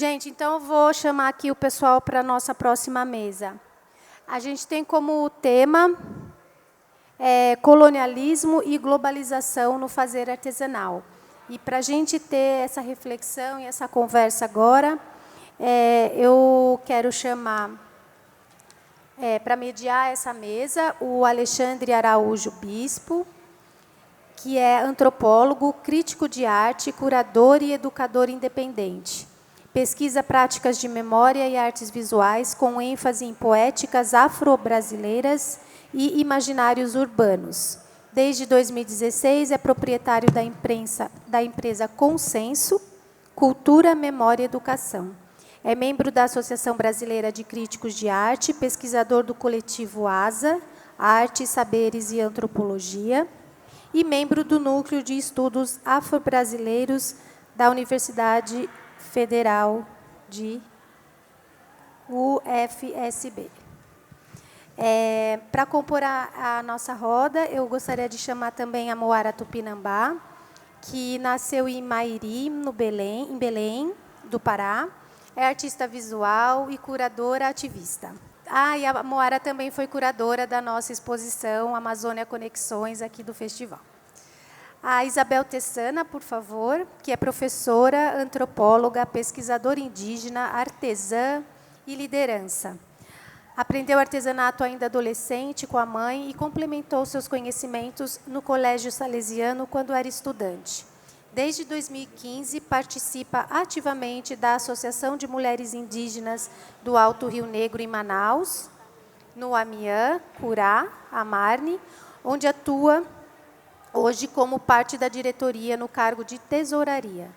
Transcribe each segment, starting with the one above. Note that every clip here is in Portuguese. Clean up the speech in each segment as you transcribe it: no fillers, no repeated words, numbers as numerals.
Gente, então eu vou chamar aqui o pessoal para a nossa próxima mesa. A gente tem como tema colonialismo e globalização no fazer artesanal. E para a gente ter essa reflexão e essa conversa agora, eu quero chamar, para mediar essa mesa, o Alexandre Araújo Bispo, que é antropólogo, crítico de arte, curador e educador independente. Pesquisa práticas de memória e artes visuais, com ênfase em poéticas afro-brasileiras e imaginários urbanos. Desde 2016, é proprietário da empresa Consenso, Cultura, Memória e Educação. É membro da Associação Brasileira de Críticos de Arte, pesquisador do coletivo ASA, Arte, Saberes e Antropologia, e membro do Núcleo de Estudos Afro-Brasileiros da Universidade Federal de UFSB. Para compor a nossa roda, eu gostaria de chamar também a Moara Tupinambá, que nasceu em Mairi, em Belém, do Pará. É artista visual e curadora ativista. E a Moara também foi curadora da nossa exposição Amazônia Conexões, aqui do festival. A Isabel Tessana, por favor, que é professora, antropóloga, pesquisadora indígena, artesã e liderança. Aprendeu artesanato ainda adolescente com a mãe e complementou seus conhecimentos no Colégio Salesiano quando era estudante. Desde 2015, participa ativamente da Associação de Mulheres Indígenas do Alto Rio Negro, em Manaus, no Amiã, Curá, Amarne, onde atua hoje como parte da diretoria no cargo de tesouraria.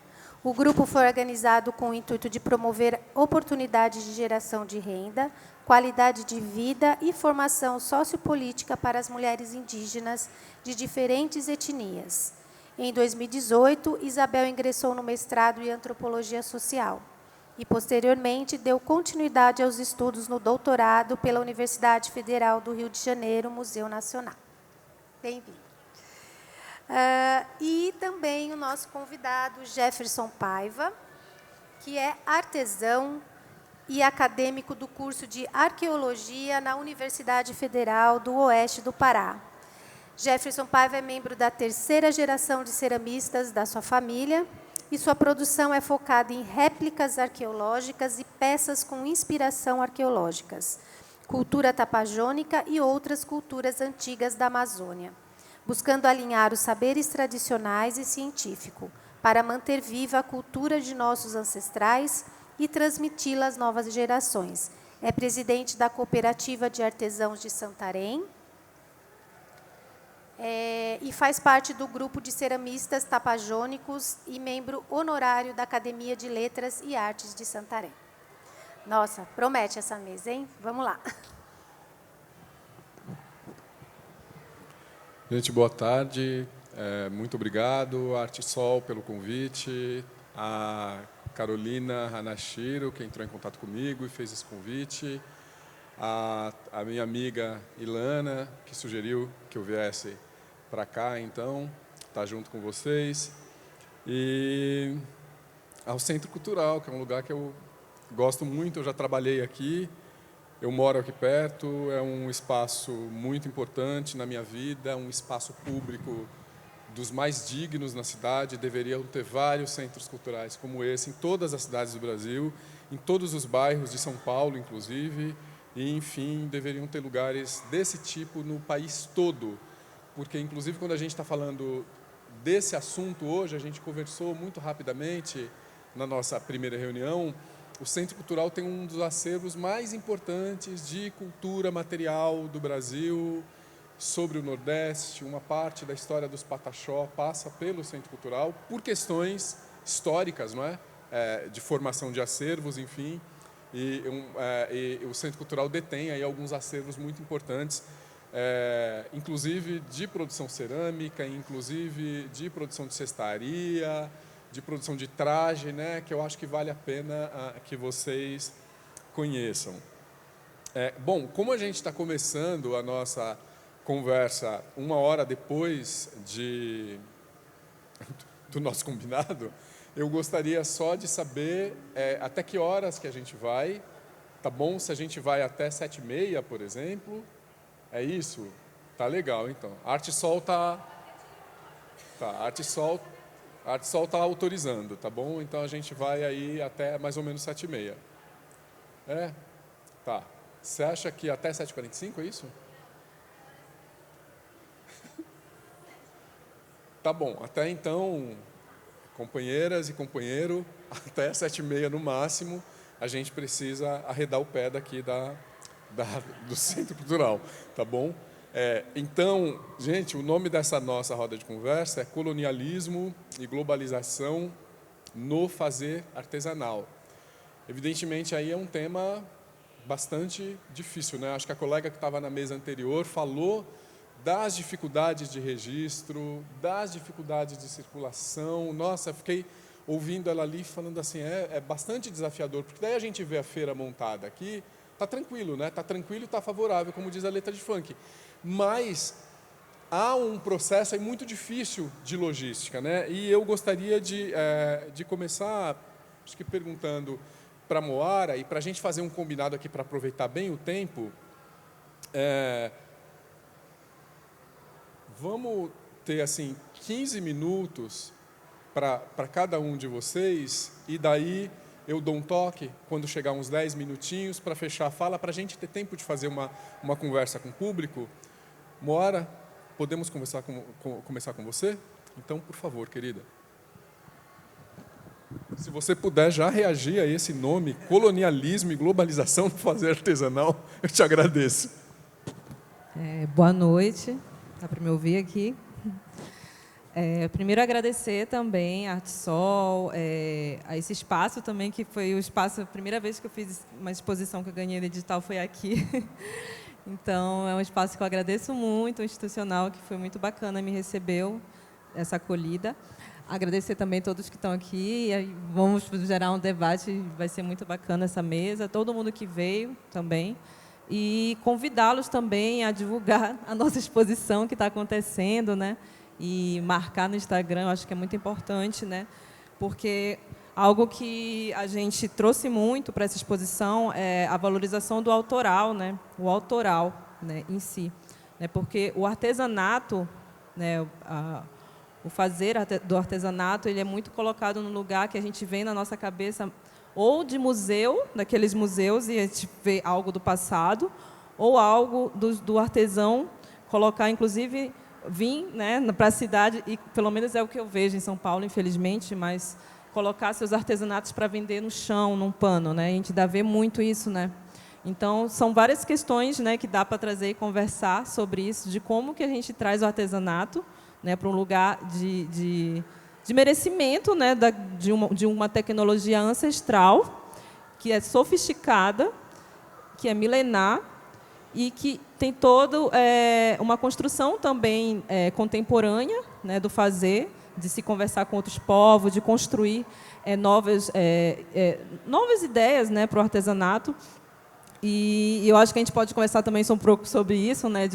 O grupo foi organizado com o intuito de promover oportunidades de geração de renda, qualidade de vida e formação sociopolítica para as mulheres indígenas de diferentes etnias. Em 2018, Isabel ingressou no mestrado em Antropologia Social e, posteriormente, deu continuidade aos estudos no doutorado pela Universidade Federal do Rio de Janeiro, Museu Nacional. Bem-vindo. E também o nosso convidado, Jefferson Paiva, que é artesão e acadêmico do curso de Arqueologia na Universidade Federal do Oeste do Pará. Jefferson Paiva é membro da terceira geração de ceramistas da sua família e sua produção é focada em réplicas arqueológicas e peças com inspiração arqueológicas, cultura tapajônica e outras culturas antigas da Amazônia, buscando alinhar os saberes tradicionais e científico para manter viva a cultura de nossos ancestrais e transmiti-la às novas gerações. É presidente da Cooperativa de Artesãos de Santarém e faz parte do grupo de ceramistas tapajônicos e membro honorário da Academia de Letras e Artes de Santarém. Nossa, promete essa mesa, hein? Vamos lá. Gente, boa tarde. Muito obrigado, Arte Sol, pelo convite. A Carolina Hanashiro, que entrou em contato comigo e fez esse convite. A minha amiga Ilana, que sugeriu que eu viesse para cá, então, estar junto com vocês. E ao Centro Cultural, que é um lugar que eu gosto muito, eu já trabalhei aqui. Eu moro aqui perto, é um espaço muito importante na minha vida, um espaço público dos mais dignos na cidade. Deveriam ter vários centros culturais como esse em todas as cidades do Brasil, em todos os bairros de São Paulo, inclusive, e, enfim, deveriam ter lugares desse tipo no país todo, porque, inclusive, quando a gente está falando desse assunto hoje, a gente conversou muito rapidamente na nossa primeira reunião. O Centro Cultural tem um dos acervos mais importantes de cultura material do Brasil, sobre o Nordeste. Uma parte da história dos Pataxó passa pelo Centro Cultural, por questões históricas, não é? De formação de acervos, enfim. E o Centro Cultural detém aí alguns acervos muito importantes, inclusive de produção cerâmica, inclusive de produção de cestaria, de produção de traje, né, que eu acho que vale a pena que vocês conheçam. Bom, como a gente está começando a nossa conversa 1 hora depois do nosso combinado, Eu gostaria só de saber até que horas que a gente vai, tá bom? Se a gente vai até 7h30, por exemplo, é isso? Tá legal, então. A Artesol tá, a Artesol tá autorizando, tá bom? Então a gente vai aí até mais ou menos 7h30. Tá. Você acha que até 7h45 é isso? Tá bom. Até então, companheiras e companheiro, até 7h30 no máximo, a gente precisa arredar o pé daqui do Centro Cultural, tá bom? Então, gente, o nome dessa nossa roda de conversa é Colonialismo e Globalização no Fazer Artesanal. Evidentemente, aí é um tema bastante difícil, né? Acho que a colega que estava na mesa anterior falou das dificuldades de registro, das dificuldades de circulação. Nossa, fiquei ouvindo ela ali falando assim, é bastante desafiador, porque daí a gente vê a feira montada aqui, tá tranquilo, né? Tá tranquilo e tá favorável, como diz a letra de funk. Mas há um processo aí muito difícil de logística, né? E eu gostaria de começar, acho que perguntando para a Moara, e para a gente fazer um combinado aqui para aproveitar bem o tempo, vamos ter assim 15 minutos para cada um de vocês, e daí eu dou um toque quando chegar uns 10 minutinhos para fechar a fala, para a gente ter tempo de fazer uma conversa com o público. Moara, podemos começar com você? Então, por favor, querida. Se você puder já reagir a esse nome, colonialismo e globalização do fazer artesanal, eu te agradeço. Boa noite, dá para me ouvir aqui? Primeiro agradecer também a Artesol, a esse espaço também, que foi o espaço, a primeira vez que eu fiz uma exposição que eu ganhei no edital foi aqui. Então, é um espaço que eu agradeço muito, institucional, que foi muito bacana, me recebeu, essa acolhida. Agradecer também a todos que estão aqui, vamos gerar um debate, vai ser muito bacana essa mesa, todo mundo que veio também. E convidá-los também a divulgar a nossa exposição que está acontecendo, né? E marcar no Instagram, eu acho que é muito importante, né? Porque algo que a gente trouxe muito para essa exposição é a valorização do autoral, né? O autoral, né, em si. Né? Porque o artesanato, né, o fazer do artesanato, ele é muito colocado no lugar que a gente vê na nossa cabeça, ou de museu, daqueles museus, e a gente vê algo do passado, ou algo do artesão, colocar, inclusive, vir, né, para a cidade, e pelo menos é o que eu vejo em São Paulo, infelizmente, mas colocar seus artesanatos para vender no chão, num pano, né? A gente dá ver muito isso, né? Então, são várias questões, né, que dá para trazer e conversar sobre isso, de como que a gente traz o artesanato, né, para um lugar de merecimento, né, de uma tecnologia ancestral, que é sofisticada, que é milenar, e que tem toda uma construção também contemporânea, né, do fazer, de se conversar com outros povos, de construir novas ideias, né, para o artesanato. E eu acho que a gente pode conversar também um pouco sobre isso, né,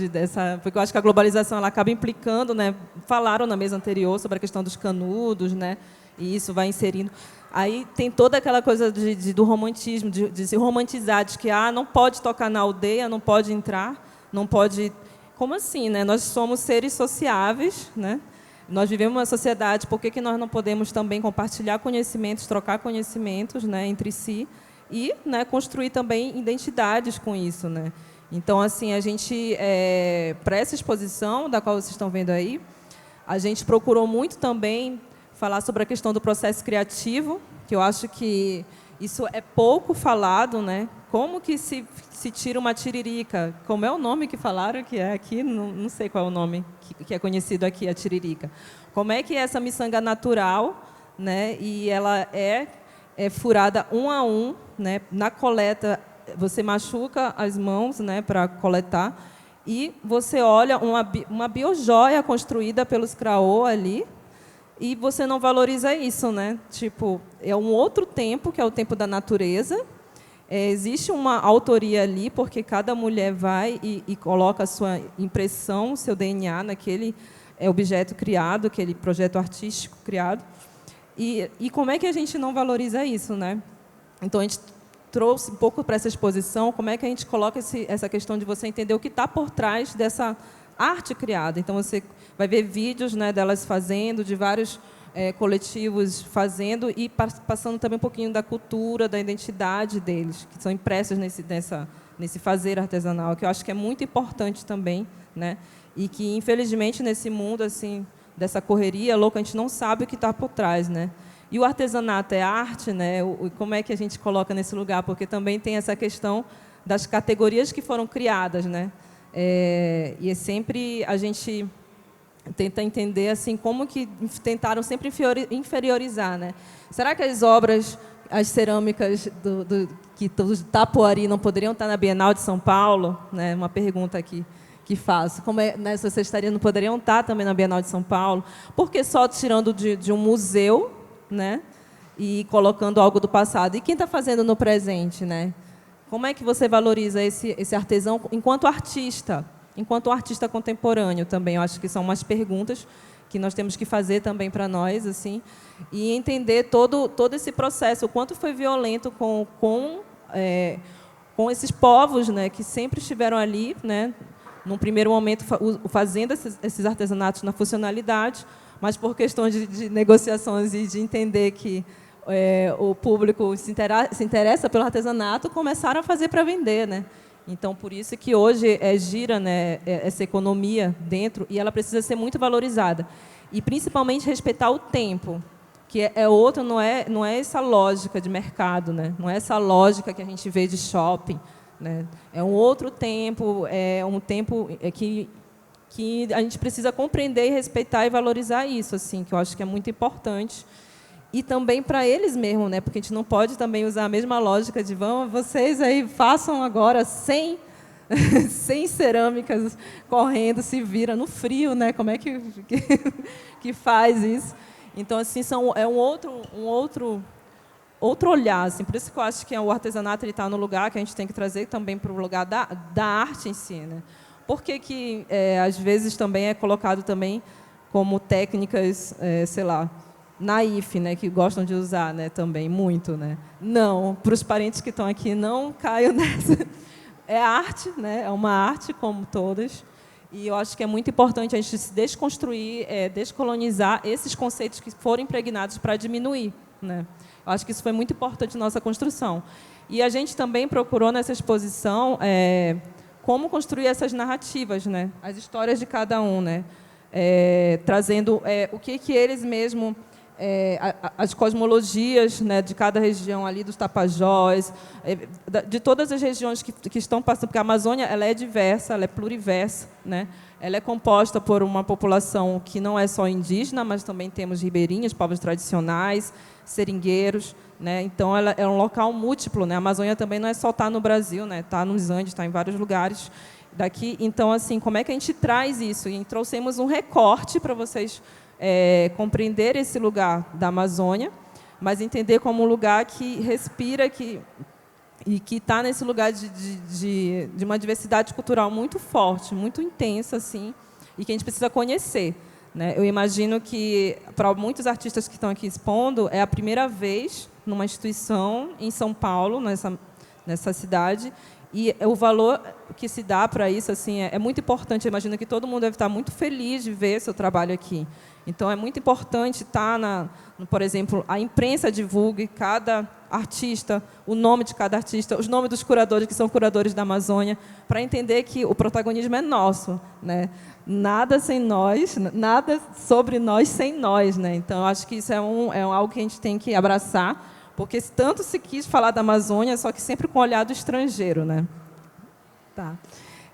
porque eu acho que a globalização ela acaba implicando, né, falaram na mesa anterior sobre a questão dos canudos, né, e isso vai inserindo. Aí tem toda aquela coisa do romantismo, de se romantizar, de que não pode tocar na aldeia, não pode entrar, não pode... Como assim, né? Nós somos seres sociáveis, né? Nós vivemos uma sociedade, por que nós não podemos também compartilhar conhecimentos, trocar conhecimentos, né, entre si, e, né, construir também identidades com isso, né? Então, assim, a gente, para essa exposição, da qual vocês estão vendo aí, a gente procurou muito também falar sobre a questão do processo criativo, que eu acho que isso é pouco falado, né? Como que se tira uma tiririca? Como é o nome que falaram que é aqui? Não sei qual é o nome que é conhecido aqui, a tiririca. Como é que é essa miçanga natural, né? E ela é furada um a um, né? Na coleta, você machuca as mãos, né, para coletar, e você olha uma biojoia construída pelos Craô ali, e você não valoriza isso, né? Tipo, é um outro tempo, que é o tempo da natureza. Existe uma autoria ali, porque cada mulher vai e coloca a sua impressão, o seu DNA naquele objeto criado, aquele projeto artístico criado. E como é que a gente não valoriza isso, né? Então, a gente trouxe um pouco para essa exposição como é que a gente coloca essa questão de você entender o que está por trás dessa arte criada. Então, você vai ver vídeos, né, delas fazendo, de vários coletivos fazendo, e passando também um pouquinho da cultura, da identidade deles, que são impressos nesse fazer artesanal, que eu acho que é muito importante também, né? E que, infelizmente, nesse mundo assim dessa correria louca, a gente não sabe o que está por trás, né? E o artesanato é arte, né? Como é que a gente coloca nesse lugar? Porque também tem essa questão das categorias que foram criadas, né? E é sempre a gente tenta entender assim como que tentaram sempre inferiorizar, né? Será que as obras, as cerâmicas do Tapuari não poderiam estar na Bienal de São Paulo, né? Uma pergunta aqui que faço. Como né, se vocês não poderiam estar também na Bienal de São Paulo? Por que só tirando de um museu, né? E colocando algo do passado? E quem está fazendo no presente, né? Como é que você valoriza esse artesão enquanto artista contemporâneo também? Eu acho que são umas perguntas que nós temos que fazer também para nós, assim, e entender todo esse processo, o quanto foi violento com esses povos, né, que sempre estiveram ali, né, num primeiro momento fazendo esses artesanatos na funcionalidade, mas por questões de negociações e de entender que o público se interessa pelo artesanato, começaram a fazer para vender, né? Então, por isso que hoje gira, né, essa economia dentro, e ela precisa ser muito valorizada. E, principalmente, respeitar o tempo, que outro, não é essa lógica de mercado, né? Não é essa lógica que a gente vê de shopping, né? É um outro tempo, é um tempo que a gente precisa compreender e respeitar e valorizar isso, assim, que eu acho que é muito importante. E também para eles mesmos, né? Porque a gente não pode também usar a mesma lógica de vocês aí façam agora 100 cerâmicas correndo, se vira no frio, né? Como é que faz isso? Então, assim, é um outro olhar, assim. Por isso que eu acho que o artesanato está no lugar que a gente tem que trazer também para o lugar da arte em si, né? Porque que às vezes também é colocado também como técnicas, sei lá, naif, né, que gostam de usar, né, também muito, né? Não, para os parentes que estão aqui, não caiam nessa. É arte, né? É uma arte como todas. E eu acho que é muito importante a gente se desconstruir, descolonizar esses conceitos que foram impregnados para diminuir, né? Eu acho que isso foi muito importante na nossa construção. E a gente também procurou nessa exposição como construir essas narrativas, né? As histórias de cada um, né? Trazendo o que eles mesmos, as cosmologias, né, de cada região ali, dos Tapajós, de todas as regiões que estão passando, porque a Amazônia ela é diversa, ela é pluriversa, né? Ela é composta por uma população que não é só indígena, mas também temos ribeirinhos, povos tradicionais, seringueiros, né? Então ela é um local múltiplo, né? A Amazônia também não é só estar no Brasil, né? Está nos Andes, está em vários lugares daqui. Então, assim, como é que a gente traz isso? E trouxemos um recorte para vocês compreender esse lugar da Amazônia, mas entender como um lugar que respira e que está nesse lugar de uma diversidade cultural muito forte, muito intensa, assim, e que a gente precisa conhecer, né? Eu imagino que, para muitos artistas que estão aqui expondo, é a primeira vez numa instituição em São Paulo, nessa cidade, e o valor que se dá para isso assim, é muito importante. Eu imagino que todo mundo deve estar muito feliz de ver seu trabalho aqui. Então, é muito importante estar, por exemplo, a imprensa divulgue cada artista, o nome de cada artista, os nomes dos curadores, que são curadores da Amazônia, para entender que o protagonismo é nosso, né? Nada sem nós, nada sobre nós sem nós, né? Então, acho que isso é algo que a gente tem que abraçar, porque tanto se quis falar da Amazônia, só que sempre com o olhar do estrangeiro, né? Tá.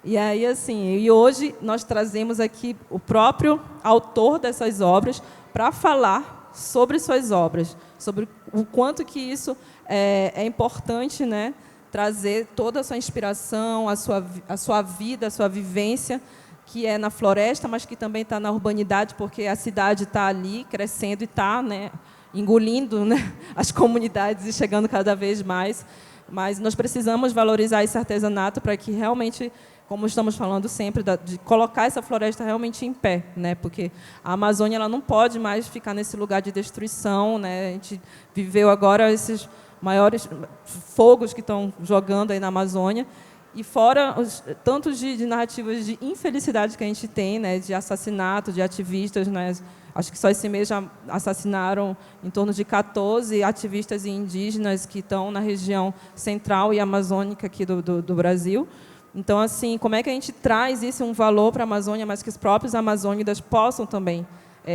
E aí, assim, hoje nós trazemos aqui o próprio autor dessas obras para falar sobre suas obras, sobre o quanto que isso é importante, né? Trazer toda a sua inspiração, a sua vida, a sua vivência, que é na floresta, mas que também está na urbanidade, porque a cidade está ali crescendo e está, né, engolindo, né, as comunidades e chegando cada vez mais. Mas nós precisamos valorizar esse artesanato para que realmente como estamos falando sempre, de colocar essa floresta realmente em pé, né? Porque a Amazônia ela não pode mais ficar nesse lugar de destruição, né? A gente viveu agora esses maiores fogos que estão jogando aí na Amazônia, e fora tantos de narrativas de infelicidade que a gente tem, né? De assassinato de ativistas, né? Acho que só esse mês já assassinaram em torno de 14 ativistas e indígenas que estão na região central e amazônica aqui do Brasil. Então, assim, como é que a gente traz isso, um valor para a Amazônia, mas que os próprios amazônidas possam também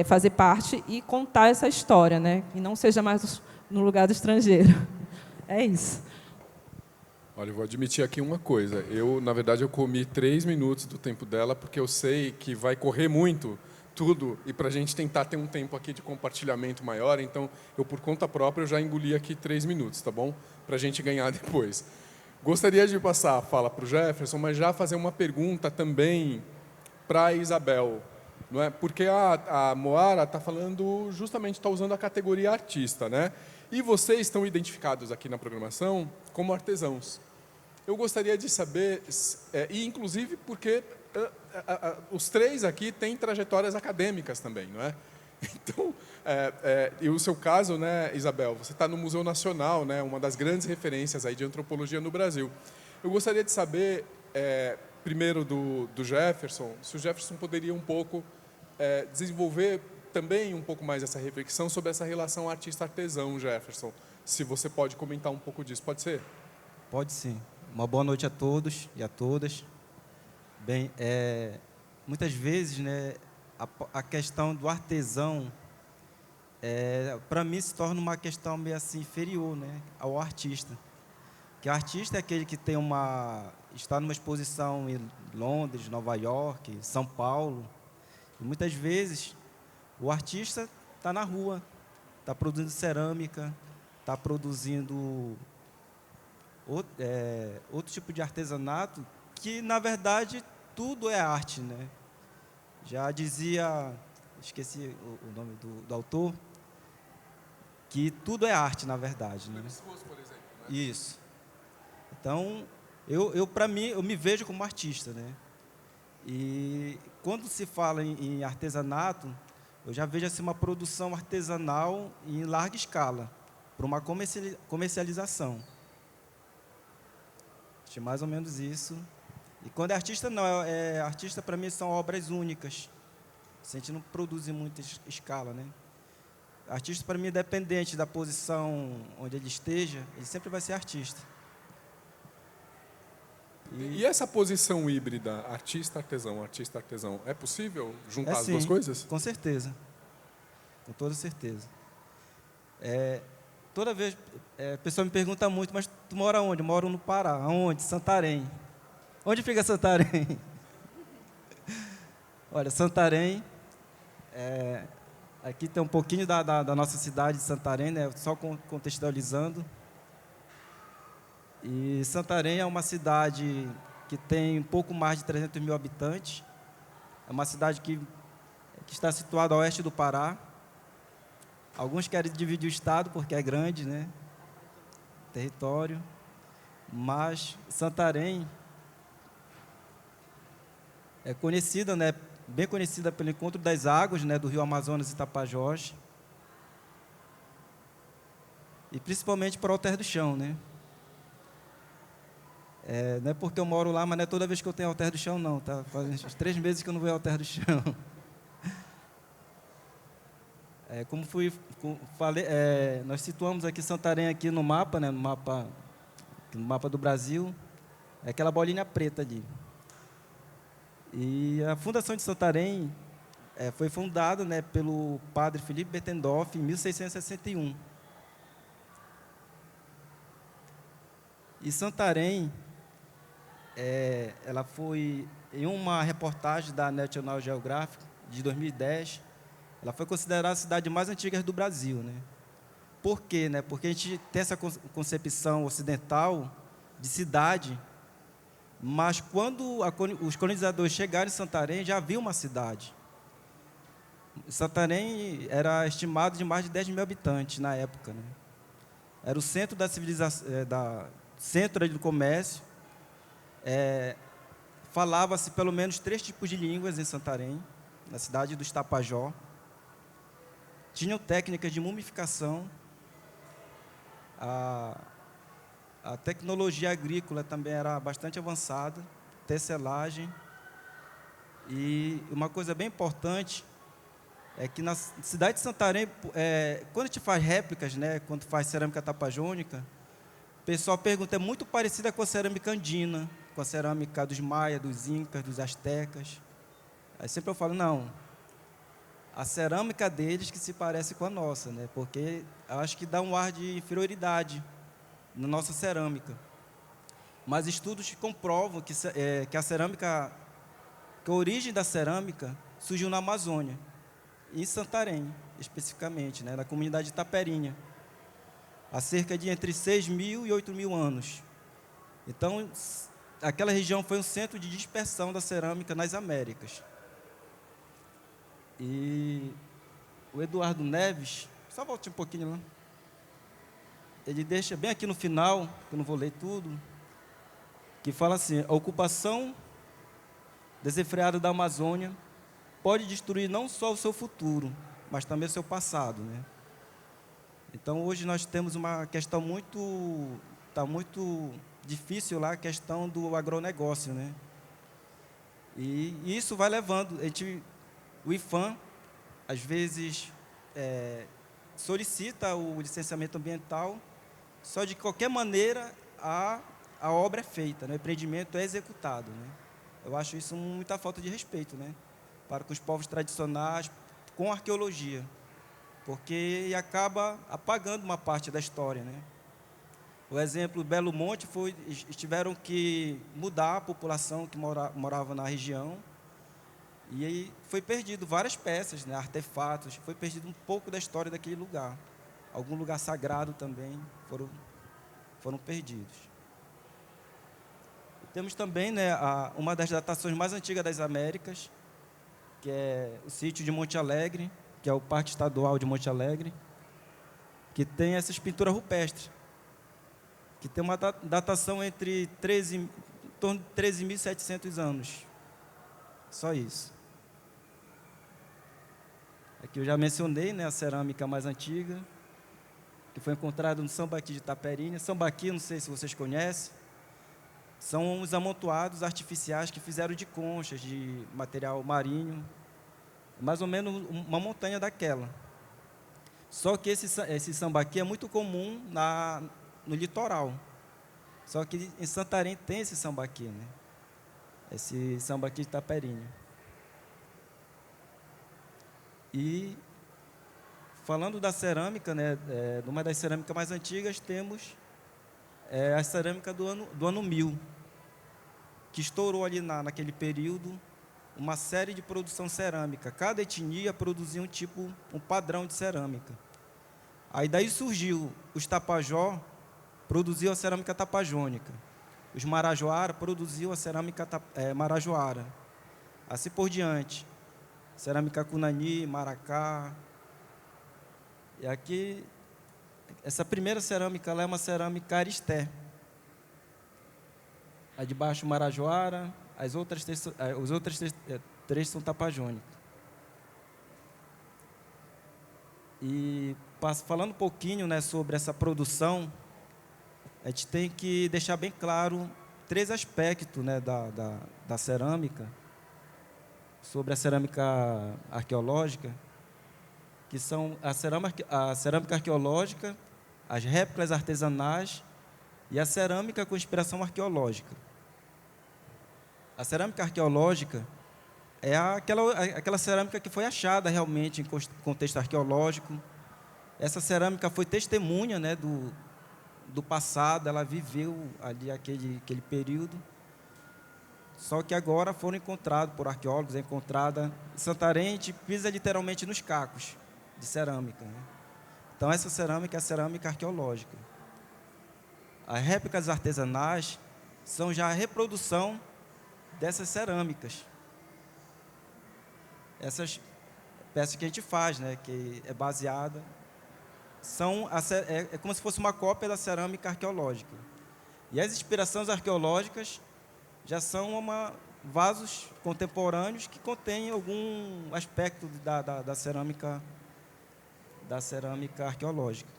fazer parte e contar essa história, né? E não seja mais no lugar do estrangeiro. É isso. Olha, eu vou admitir aqui uma coisa. Na verdade, eu comi 3 minutos do tempo dela, porque eu sei que vai correr muito tudo, e para a gente tentar ter um tempo aqui de compartilhamento maior, então, eu, por conta própria, eu já engoli aqui 3 minutos, tá bom? Para a gente ganhar depois. Gostaria de passar a fala para o Jefferson, mas já fazer uma pergunta também para a Isabel, não é? Porque a Moara está falando, justamente está usando a categoria artista, né? E vocês estão identificados aqui na programação como artesãos. Eu gostaria de saber, e inclusive porque os 3 aqui têm trajetórias acadêmicas também, não é? Então, e o seu caso, né, Isabel, você está no Museu Nacional, né, uma das grandes referências aí de antropologia no Brasil. Eu gostaria de saber, primeiro do Jefferson, se o Jefferson poderia um pouco desenvolver também um pouco mais essa reflexão sobre essa relação artista-artesão, Jefferson. Se você pode comentar um pouco disso, pode ser? Pode sim. Uma boa noite a todos e a todas. Bem, muitas vezes, né, a questão do artesão, para mim, se torna uma questão meio assim inferior, né, ao artista. Que o artista é aquele que está numa exposição em Londres, Nova York, São Paulo. E muitas vezes o artista está na rua, está produzindo cerâmica, está produzindo outro tipo de artesanato, que, na verdade, tudo é arte, né? Já dizia, esqueci o nome do autor, que tudo é arte, na verdade. Né? Por exemplo, né? Isso. Então, para mim, eu me vejo como artista, né? E quando se fala em artesanato, eu já vejo assim, uma produção artesanal em larga escala, para uma comercialização. Acho que mais ou menos isso. E quando é artista, não. Artista, para mim, são obras únicas. A gente não produz em muita escala, né? Artista, para mim, independente da posição onde ele esteja, ele sempre vai ser artista. E essa posição híbrida, artista-artesão, artista-artesão, é possível juntar as sim, duas coisas? Com certeza. Com toda certeza. Toda vez, a pessoa me pergunta muito, mas tu mora onde? Eu moro no Pará. Aonde? Santarém. Onde fica Santarém? Olha, Santarém, aqui tem um pouquinho da nossa cidade de Santarém, né? Só contextualizando. E Santarém é uma cidade que tem um pouco mais de 300 mil habitantes. É uma cidade que está situada a oeste do Pará. Alguns querem dividir o estado porque é grande, né? Território. Mas Santarém é conhecida, né? Bem conhecida pelo encontro das águas, né? Do rio Amazonas e Tapajós. E principalmente por Alter do Chão, né? Não é porque eu moro lá, mas não é toda vez que eu tenho Alter do Chão, não. Tá? Faz uns 3 meses que eu não vou Alter do Chão. Como falei, nós situamos aqui Santarém aqui no mapa, né? No mapa do Brasil. É aquela bolinha preta ali. E a fundação de Santarém foi fundada, né, pelo padre Felipe Bettendorf em 1661. E Santarém, ela foi, em uma reportagem da National Geographic, de 2010, ela foi considerada a cidade mais antiga do Brasil. Né? Por quê? Né? Porque a gente tem essa concepção ocidental de cidade, mas quando os colonizadores chegaram em Santarém, já havia uma cidade. Santarém era estimado de mais de 10 mil habitantes na época. Né? Era o centro da civilização, centro do comércio. falava-se pelo menos 3 tipos de línguas em Santarém, na cidade do Tapajós. Tinham técnicas de mumificação. A tecnologia agrícola também era bastante avançada, tecelagem. E uma coisa bem importante é que na cidade de Santarém, quando a gente faz réplicas, né, quando faz cerâmica tapajônica, o pessoal pergunta, é muito parecida com a cerâmica andina, com a cerâmica dos maias, dos incas, dos astecas. Aí sempre eu falo, não, a cerâmica deles que se parece com a nossa, né, porque eu acho que dá um ar de inferioridade na nossa cerâmica. Mas estudos comprovam que a cerâmica, que a origem da cerâmica surgiu na Amazônia, em Santarém, especificamente, né, na comunidade de Taperinha, há cerca de entre 6.000 e 8.000 anos. Então, aquela região foi um centro de dispersão da cerâmica nas Américas. E o Eduardo Neves, só volte um pouquinho lá, ele deixa bem aqui no final, que eu não vou ler tudo, que fala assim, a ocupação desenfreada da Amazônia pode destruir não só o seu futuro, mas também o seu passado, né? Então, hoje nós temos uma questão está muito difícil lá, a questão do agronegócio, né? E isso vai levando, o IPHAN, às vezes, solicita o licenciamento ambiental, só de qualquer maneira a obra é feita, né? O empreendimento é executado, né? Eu acho isso muita falta de respeito, né, para com os povos tradicionais, com a arqueologia, porque acaba apagando uma parte da história, né? O exemplo do Belo Monte tiveram que mudar a população que morava na região, e aí foi perdido várias peças, né, artefatos, foi perdido um pouco da história daquele lugar. Algum lugar sagrado também foram perdidos. Temos também, né, uma das datações mais antigas das Américas, que é o sítio de Monte Alegre, que é o Parque Estadual de Monte Alegre, que tem essas pinturas rupestres, que tem uma datação em torno de 13.700 anos. Só isso. Aqui eu já mencionei, né, a cerâmica mais antiga, que foi encontrada no Sambaqui de Taperinha. Sambaqui, não sei se vocês conhecem, são os amontoados artificiais que fizeram de conchas, de material marinho, mais ou menos uma montanha daquela. Só que esse sambaqui é muito comum no litoral. Só que em Santarém tem esse sambaqui, né? Esse sambaqui de Taperinha. E, falando da cerâmica, né, uma das cerâmicas mais antigas, temos a cerâmica do ano 1000, que estourou ali naquele período uma série de produção cerâmica. Cada etnia produzia um padrão de cerâmica. Aí daí surgiu os Tapajós, produziam a cerâmica tapajônica. Os Marajoara produziam a cerâmica marajoara. Assim por diante. Cerâmica Cunani, Maracá. E aqui, essa primeira cerâmica lá é uma cerâmica aristé. A de baixo Marajoara, os outros três são tapajônicas. E falando um pouquinho, né, sobre essa produção, a gente tem que deixar bem claro 3 aspectos, né, da cerâmica, sobre a cerâmica arqueológica, que são a cerâmica arqueológica, as réplicas artesanais e a cerâmica com inspiração arqueológica. A cerâmica arqueológica é aquela cerâmica que foi achada realmente em contexto arqueológico. Essa cerâmica foi testemunha, né, do passado, ela viveu ali aquele período. Só que agora foram encontrados por arqueólogos, encontrada em Santarém, a gente pisa literalmente nos cacos de cerâmica, né? Então, essa cerâmica é a cerâmica arqueológica. As réplicas artesanais são já a reprodução dessas cerâmicas. Essas peças que a gente faz, né, que é baseada, é como se fosse uma cópia da cerâmica arqueológica. E as inspirações arqueológicas já são vasos contemporâneos que contêm algum aspecto da cerâmica arqueológica.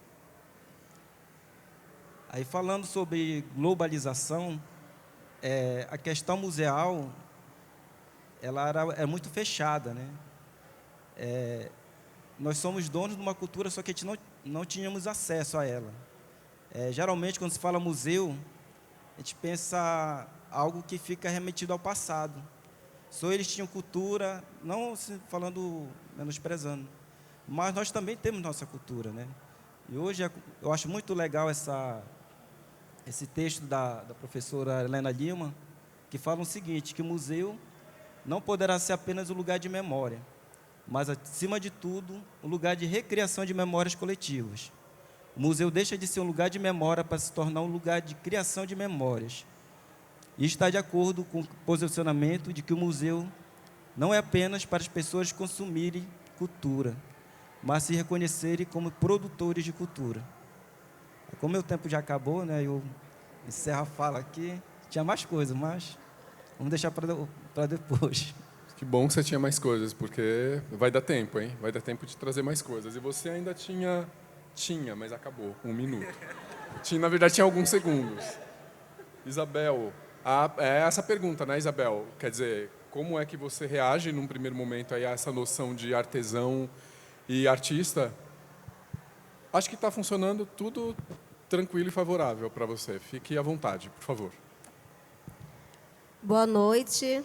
Aí, falando sobre globalização, a questão museal ela é muito fechada, né? Nós somos donos de uma cultura, só que a gente não tínhamos acesso a ela. Geralmente, quando se fala museu, a gente pensa algo que fica remetido ao passado. Só eles tinham cultura, não falando, menosprezando, mas nós também temos nossa cultura, né? E hoje eu acho muito legal esse texto da professora Helena Lima, que fala o seguinte, que o museu não poderá ser apenas um lugar de memória, mas, acima de tudo, um lugar de recriação de memórias coletivas. O museu deixa de ser um lugar de memória para se tornar um lugar de criação de memórias. E está de acordo com o posicionamento de que o museu não é apenas para as pessoas consumirem cultura, mas se reconhecerem como produtores de cultura. Como meu tempo já acabou, né, eu encerro a fala aqui. Tinha mais coisas, mas vamos deixar para depois. Que bom que você tinha mais coisas, porque vai dar tempo, hein? Vai dar tempo de trazer mais coisas. E você ainda tinha, mas acabou, 1 minuto. Na verdade, tinha alguns segundos. Isabel, é essa pergunta, né, Isabel? Quer dizer, como é que você reage num primeiro momento aí a essa noção de artesão e artista? Acho que está funcionando tudo tranquilo e favorável para você. Fique à vontade, por favor. Boa noite.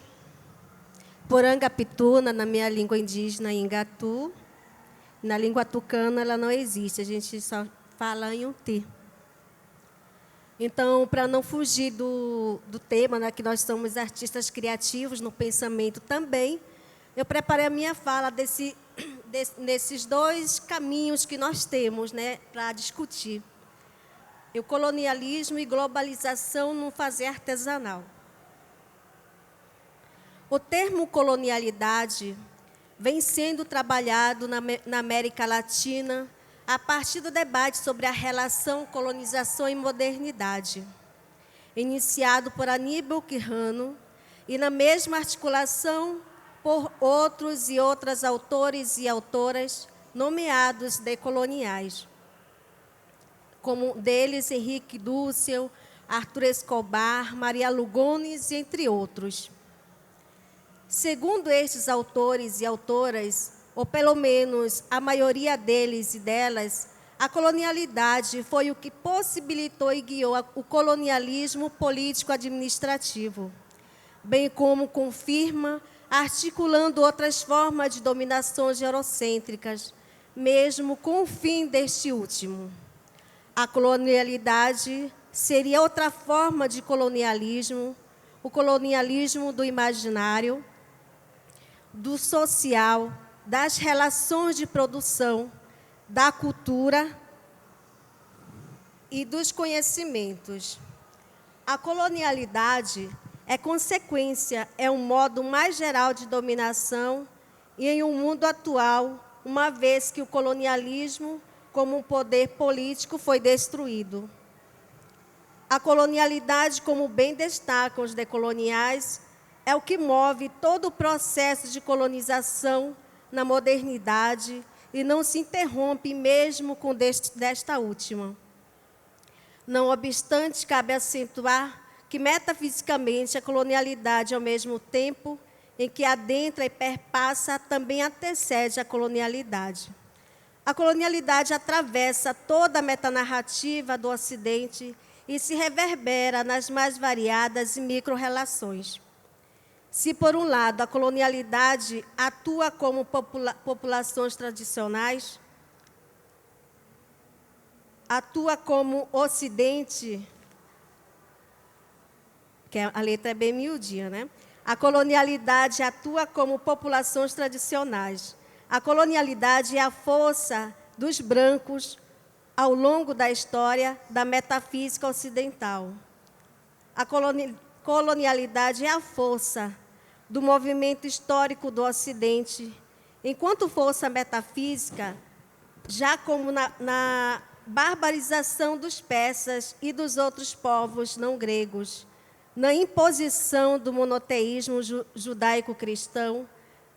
Porangapituna, na minha língua indígena, Ingatu. Na língua tucana, ela não existe, a gente só fala em Unti. Então, para não fugir do tema, né, que nós somos artistas criativos no pensamento também, eu preparei a minha fala nesses 2 caminhos que nós temos, né, para discutir. O colonialismo e globalização no fazer artesanal. O termo colonialidade vem sendo trabalhado na América Latina a partir do debate sobre a relação colonização e modernidade, iniciado por Aníbal Quijano, e na mesma articulação por outros e outras autores e autoras nomeados decoloniais, como deles Henrique Dussel, Arthur Escobar, Maria Lugones, entre outros. Segundo estes autores e autoras, ou pelo menos a maioria deles e delas, a colonialidade foi o que possibilitou e guiou o colonialismo político-administrativo, bem como confirma, articulando outras formas de dominações eurocêntricas, mesmo com o fim deste último. A colonialidade seria outra forma de colonialismo, o colonialismo do imaginário, do social, das relações de produção, da cultura e dos conhecimentos. A colonialidade é consequência, é um modo mais geral de dominação e em um mundo atual, uma vez que o colonialismo, como um poder político, foi destruído. A colonialidade, como bem destacam os decoloniais, é o que move todo o processo de colonização na modernidade e não se interrompe mesmo com desta última. Não obstante, cabe acentuar que metafisicamente a colonialidade, ao mesmo tempo em que adentra e perpassa, também antecede a colonialidade. A colonialidade atravessa toda a metanarrativa do Ocidente e se reverbera nas mais variadas e micro-relações. Se, por um lado, a colonialidade atua como populações tradicionais, atua como Ocidente, que a letra é bem miudinha, né? A colonialidade atua como populações tradicionais. A colonialidade é a força dos brancos ao longo da história da metafísica ocidental. A colonialidade é a força do movimento histórico do Ocidente, enquanto força metafísica, já como na barbarização dos persas e dos outros povos não gregos, na imposição do monoteísmo judaico-cristão,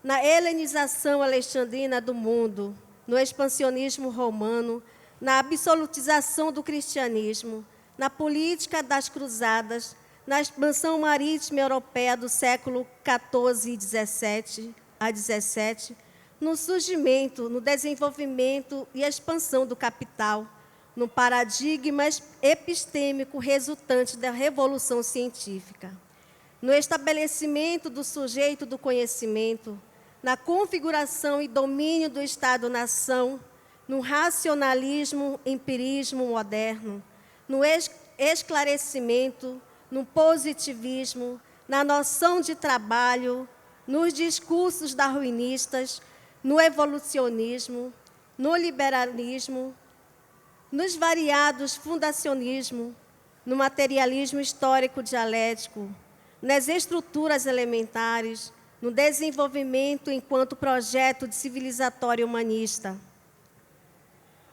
na helenização alexandrina do mundo, no expansionismo romano, na absolutização do cristianismo, na política das cruzadas, na expansão marítima europeia do século XIV a XVII, no surgimento, no desenvolvimento e expansão do capital, no paradigma epistêmico resultante da Revolução Científica, no estabelecimento do sujeito do conhecimento, na configuração e domínio do Estado-nação, no racionalismo, empirismo moderno, no esclarecimento, no positivismo, na noção de trabalho, nos discursos darwinistas, no evolucionismo, no liberalismo, nos variados fundacionismo, no materialismo histórico dialético, nas estruturas elementares, no desenvolvimento enquanto projeto de civilizatório humanista,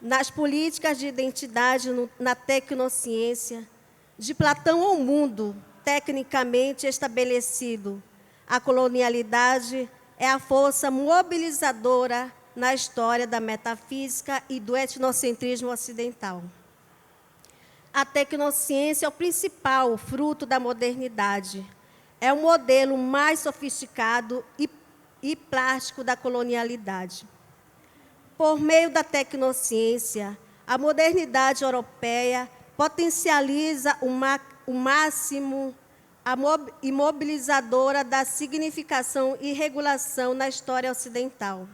nas políticas de identidade, na tecnociência, de Platão ao mundo, tecnicamente estabelecido. A colonialidade é a força mobilizadora na história da metafísica e do etnocentrismo ocidental. A tecnociência é o principal fruto da modernidade. É o modelo mais sofisticado e plástico da colonialidade. Por meio da tecnociência, a modernidade europeia potencializa o máximo e mobilizadora da significação e regulação na história ocidental.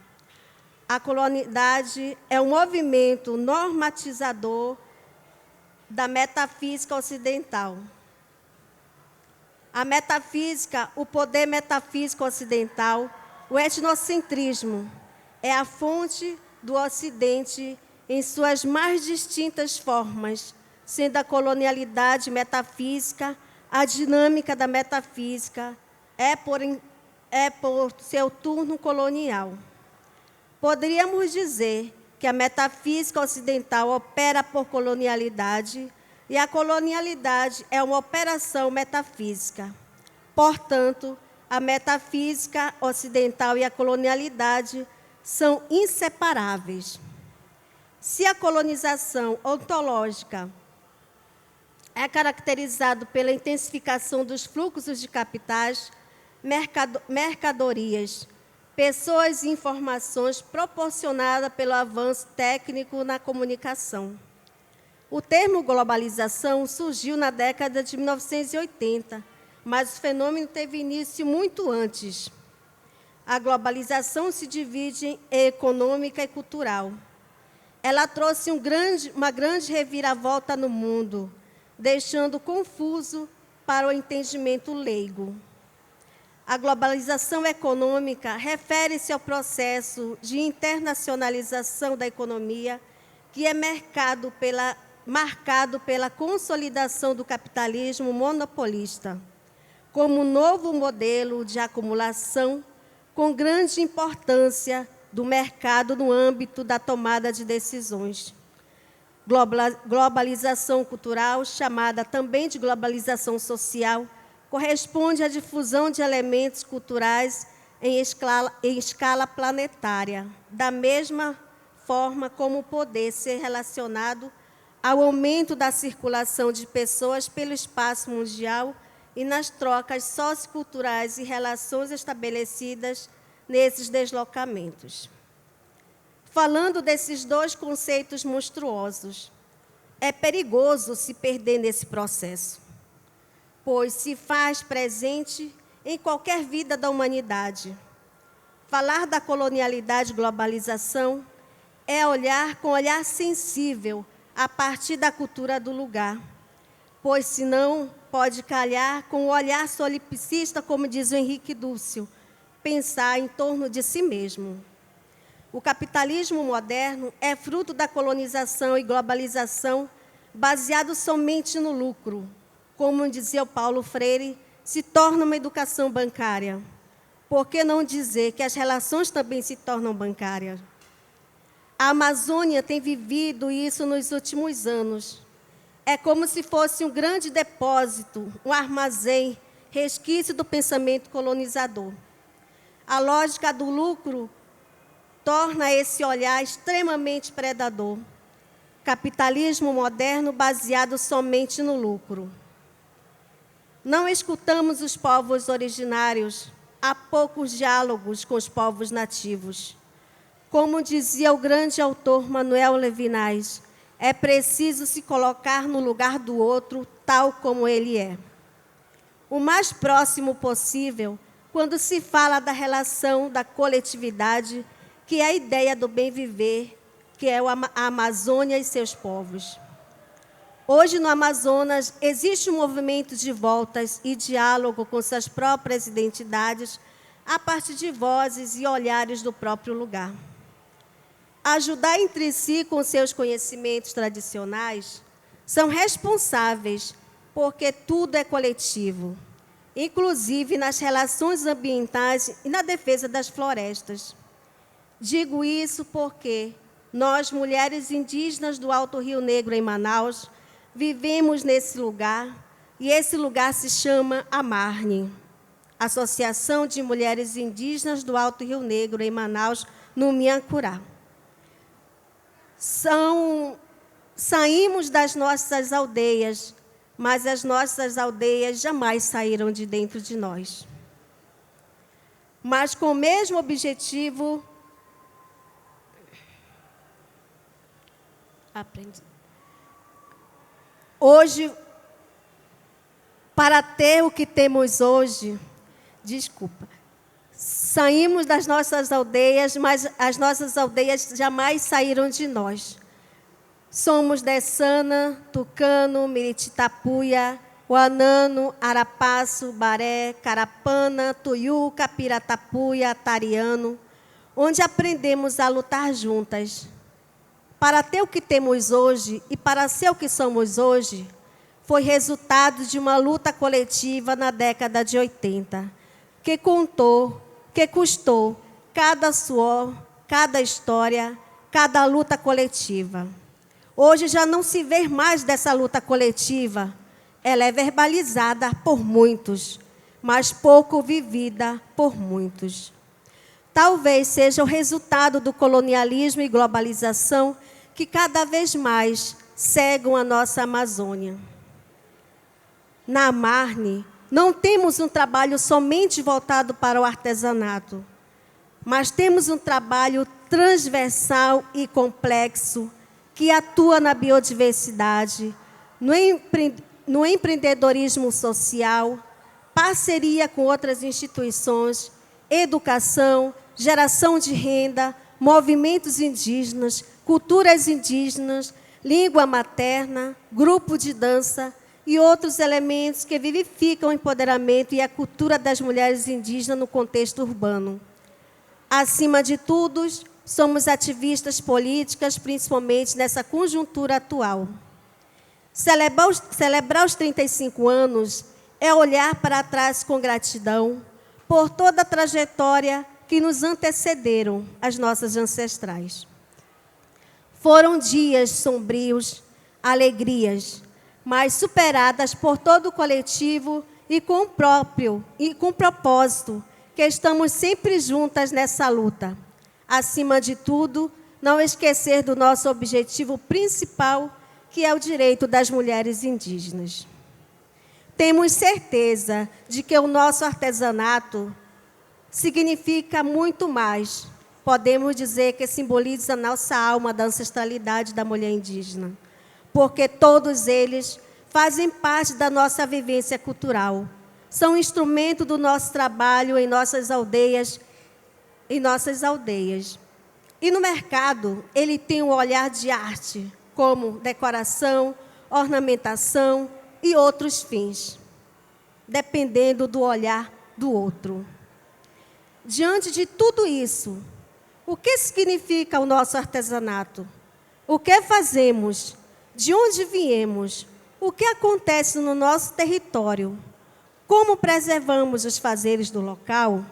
A colonialidade é um movimento normatizador da metafísica ocidental. A metafísica, o poder metafísico ocidental, o etnocentrismo, é a fonte do Ocidente em suas mais distintas formas, sendo a colonialidade metafísica, a dinâmica da metafísica, é por seu turno colonial. Poderíamos dizer que a metafísica ocidental opera por colonialidade e a colonialidade é uma operação metafísica. Portanto, a metafísica ocidental e a colonialidade são inseparáveis. Se a colonização ontológica é caracterizada pela intensificação dos fluxos de capitais, mercadorias, pessoas e informações proporcionada pelo avanço técnico na comunicação. O termo globalização surgiu na década de 1980, mas o fenômeno teve início muito antes. A globalização se divide em econômica e cultural. Ela trouxe uma grande reviravolta no mundo, deixando confuso para o entendimento leigo. A globalização econômica refere-se ao processo de internacionalização da economia, que é marcado pela consolidação do capitalismo monopolista, como novo modelo de acumulação com grande importância do mercado no âmbito da tomada de decisões. Globalização cultural, chamada também de globalização social, corresponde à difusão de elementos culturais em escala planetária, da mesma forma como o poder ser relacionado ao aumento da circulação de pessoas pelo espaço mundial e nas trocas socioculturais e relações estabelecidas nesses deslocamentos. Falando desses dois conceitos monstruosos, é perigoso se perder nesse processo, pois se faz presente em qualquer vida da humanidade. Falar da colonialidade e globalização é olhar com olhar sensível a partir da cultura do lugar, pois senão pode calhar com o olhar solipsista, como diz o Henrique Dúcio, pensar em torno de si mesmo. O capitalismo moderno é fruto da colonização e globalização baseado somente no lucro. Como dizia o Paulo Freire, se torna uma educação bancária. Por que não dizer que as relações também se tornam bancárias? A Amazônia tem vivido isso nos últimos anos. É como se fosse um grande depósito, um armazém, resquício do pensamento colonizador. A lógica do lucro torna esse olhar extremamente predador. Capitalismo moderno baseado somente no lucro. Não escutamos os povos originários, há poucos diálogos com os povos nativos. Como dizia o grande autor Manuel Levinas, é preciso se colocar no lugar do outro, tal como ele é. O mais próximo possível, quando se fala da relação da coletividade, que é a ideia do bem viver, que é a Amazônia e seus povos. Hoje, no Amazonas, existe um movimento de voltas e diálogo com suas próprias identidades, a partir de vozes e olhares do próprio lugar. Ajudar entre si com seus conhecimentos tradicionais são responsáveis, porque tudo é coletivo, inclusive nas relações ambientais e na defesa das florestas. Digo isso porque nós, mulheres indígenas do Alto Rio Negro, em Manaus, vivemos nesse lugar, e esse lugar se chama AMARNE, Associação de Mulheres Indígenas do Alto Rio Negro, em Manaus, no Miancurá. Saímos das nossas aldeias, mas as nossas aldeias jamais saíram de dentro de nós. Mas com o mesmo objetivo, hoje, para ter o que temos hoje, saímos das nossas aldeias, mas as nossas aldeias jamais saíram de nós. Somos Dessana, Tucano, Mirititapuia, Wanano, Arapaço, Baré, Carapana, Tuiuca, Piratapuia, Tariano, onde aprendemos a lutar juntas. Para ter o que temos hoje e para ser o que somos hoje, foi resultado de uma luta coletiva na década de 80, que custou cada suor, cada história, cada luta coletiva. Hoje já não se vê mais dessa luta coletiva. Ela é verbalizada por muitos, mas pouco vivida por muitos. Talvez seja o resultado do colonialismo e globalização que cada vez mais cegam a nossa Amazônia. Na AMARNE, não temos um trabalho somente voltado para o artesanato, mas temos um trabalho transversal e complexo que atua na biodiversidade, no empreendedorismo social, parceria com outras instituições, educação, geração de renda, movimentos indígenas, culturas indígenas, língua materna, grupo de dança e outros elementos que vivificam o empoderamento e a cultura das mulheres indígenas no contexto urbano. Acima de tudo, somos ativistas políticas, principalmente nessa conjuntura atual. Celebrar os 35 anos é olhar para trás com gratidão por toda a trajetória que nos antecederam, as nossas ancestrais. Foram dias sombrios, alegrias, mas superadas por todo o coletivo e com propósito, que estamos sempre juntas nessa luta. Acima de tudo, não esquecer do nosso objetivo principal, que é o direito das mulheres indígenas. Temos certeza de que o nosso artesanato significa muito mais. Podemos dizer que simboliza a nossa alma da ancestralidade da mulher indígena, porque todos eles fazem parte da nossa vivência cultural, são instrumento do nosso trabalho em nossas aldeias. E no mercado, ele tem um olhar de arte, como decoração, ornamentação e outros fins, dependendo do olhar do outro. Diante de tudo isso, o que significa o nosso artesanato? O que fazemos? De onde viemos? O que acontece no nosso território? Como preservamos os fazeres do local?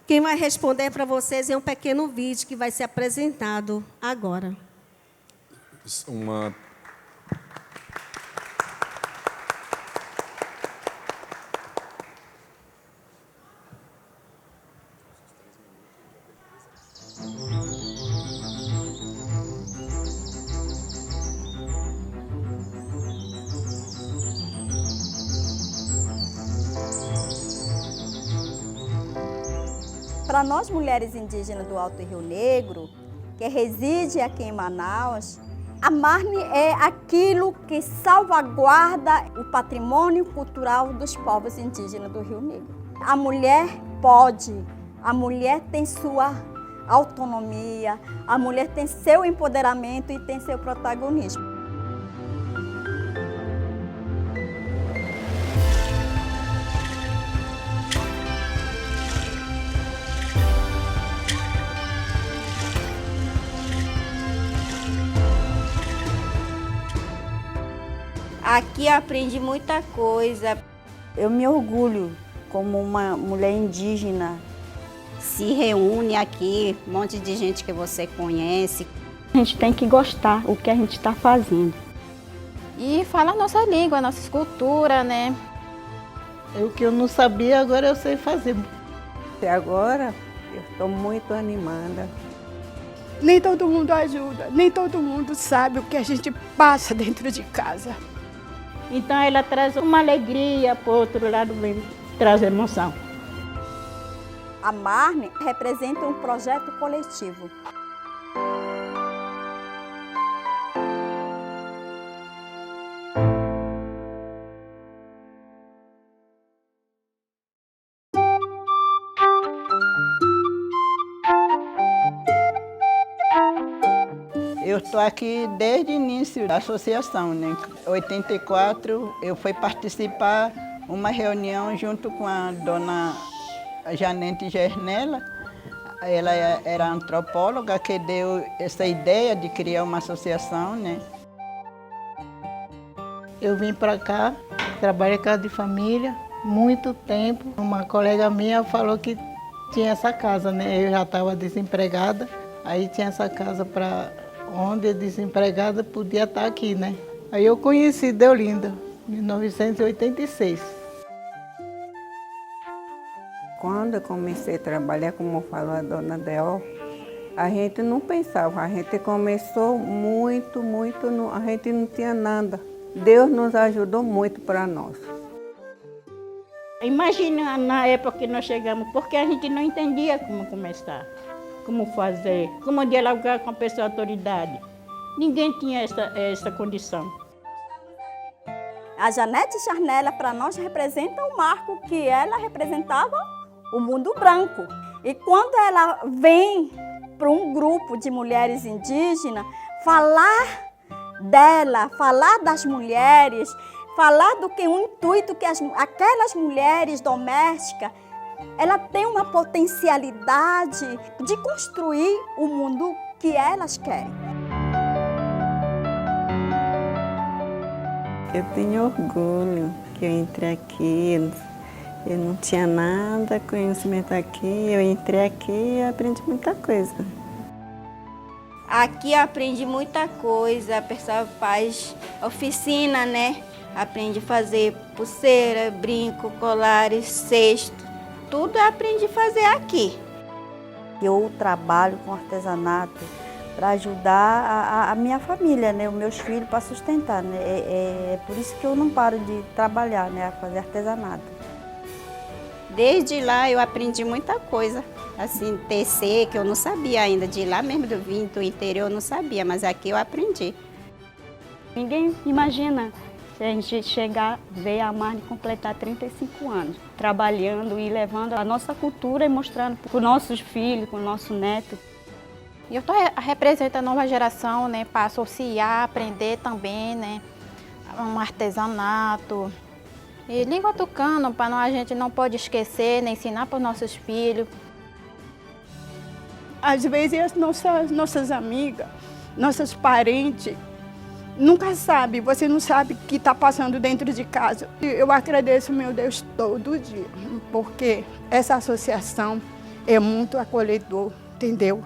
Quem vai responder para vocês é um pequeno vídeo que vai ser apresentado agora. Para nós, mulheres indígenas do Alto Rio Negro, que reside aqui em Manaus, a Marne é aquilo que salvaguarda o patrimônio cultural dos povos indígenas do Rio Negro. A mulher pode, a mulher tem sua autonomia, a mulher tem seu empoderamento e tem seu protagonismo. Aqui eu aprendi muita coisa. Eu me orgulho como uma mulher indígena. Se reúne aqui, um monte de gente que você conhece. A gente tem que gostar do que a gente está fazendo. E fala a nossa língua, a nossa escultura, né? O que eu não sabia, agora eu sei fazer. E agora eu estou muito animada. Nem todo mundo ajuda, nem todo mundo sabe o que a gente passa dentro de casa. Então ela traz uma alegria, para o outro lado vem trazer emoção. A Marne representa um projeto coletivo. Eu estou aqui desde o início da associação, né? Em 84 eu fui participar de uma reunião junto com a dona Janete Gernella. Ela era antropóloga que deu essa ideia de criar uma associação, né? Eu vim para cá, trabalhei em casa de família, muito tempo. Uma colega minha falou que tinha essa casa, né? Eu já estava desempregada, aí tinha essa casa para onde desempregada podia estar aqui, né? Aí eu conheci Deolinda, em 1986. Quando eu comecei a trabalhar, como falou a dona Del, a gente não pensava, a gente começou muito, a gente não tinha nada. Deus nos ajudou muito para nós. Imagina na época que nós chegamos, porque a gente não entendia como começar, como fazer, como dialogar com a pessoa de autoridade. Ninguém tinha essa condição. A Janete Gernella, para nós, representa um marco que ela representava o mundo branco. E quando ela vem para um grupo de mulheres indígenas, falar dela, falar das mulheres, falar do que o intuito que aquelas mulheres domésticas, ela tem uma potencialidade de construir o mundo que elas querem. Eu tenho orgulho que eu entrei aqui, eu não tinha nada, conhecimento aqui, eu entrei aqui e aprendi muita coisa. Aqui eu aprendi muita coisa, a pessoa faz oficina, né? Aprende a fazer pulseira, brinco, colares, cesto. Tudo eu aprendi a fazer aqui. Eu trabalho com artesanato para ajudar a minha família, né? Os meus filhos para sustentar, né? É por isso que eu não paro de trabalhar, né? A fazer artesanato. Desde lá eu aprendi muita coisa, assim, tecer, que eu não sabia ainda. De lá mesmo do vim do interior eu não sabia, mas aqui eu aprendi. Ninguém imagina se a gente chegar, ver a Marne completar 35 anos, trabalhando e levando a nossa cultura e mostrando para os nossos filhos, para o nosso neto. E eu represento a nova geração, né, para associar, aprender também, né, um artesanato. E língua tucana, para a gente não pode esquecer, nem ensinar para os nossos filhos. Às vezes as nossas amigas, nossos parentes, nunca sabem, você não sabe o que está passando dentro de casa. Eu agradeço, meu Deus, todo dia, porque essa associação é muito acolhedor, entendeu?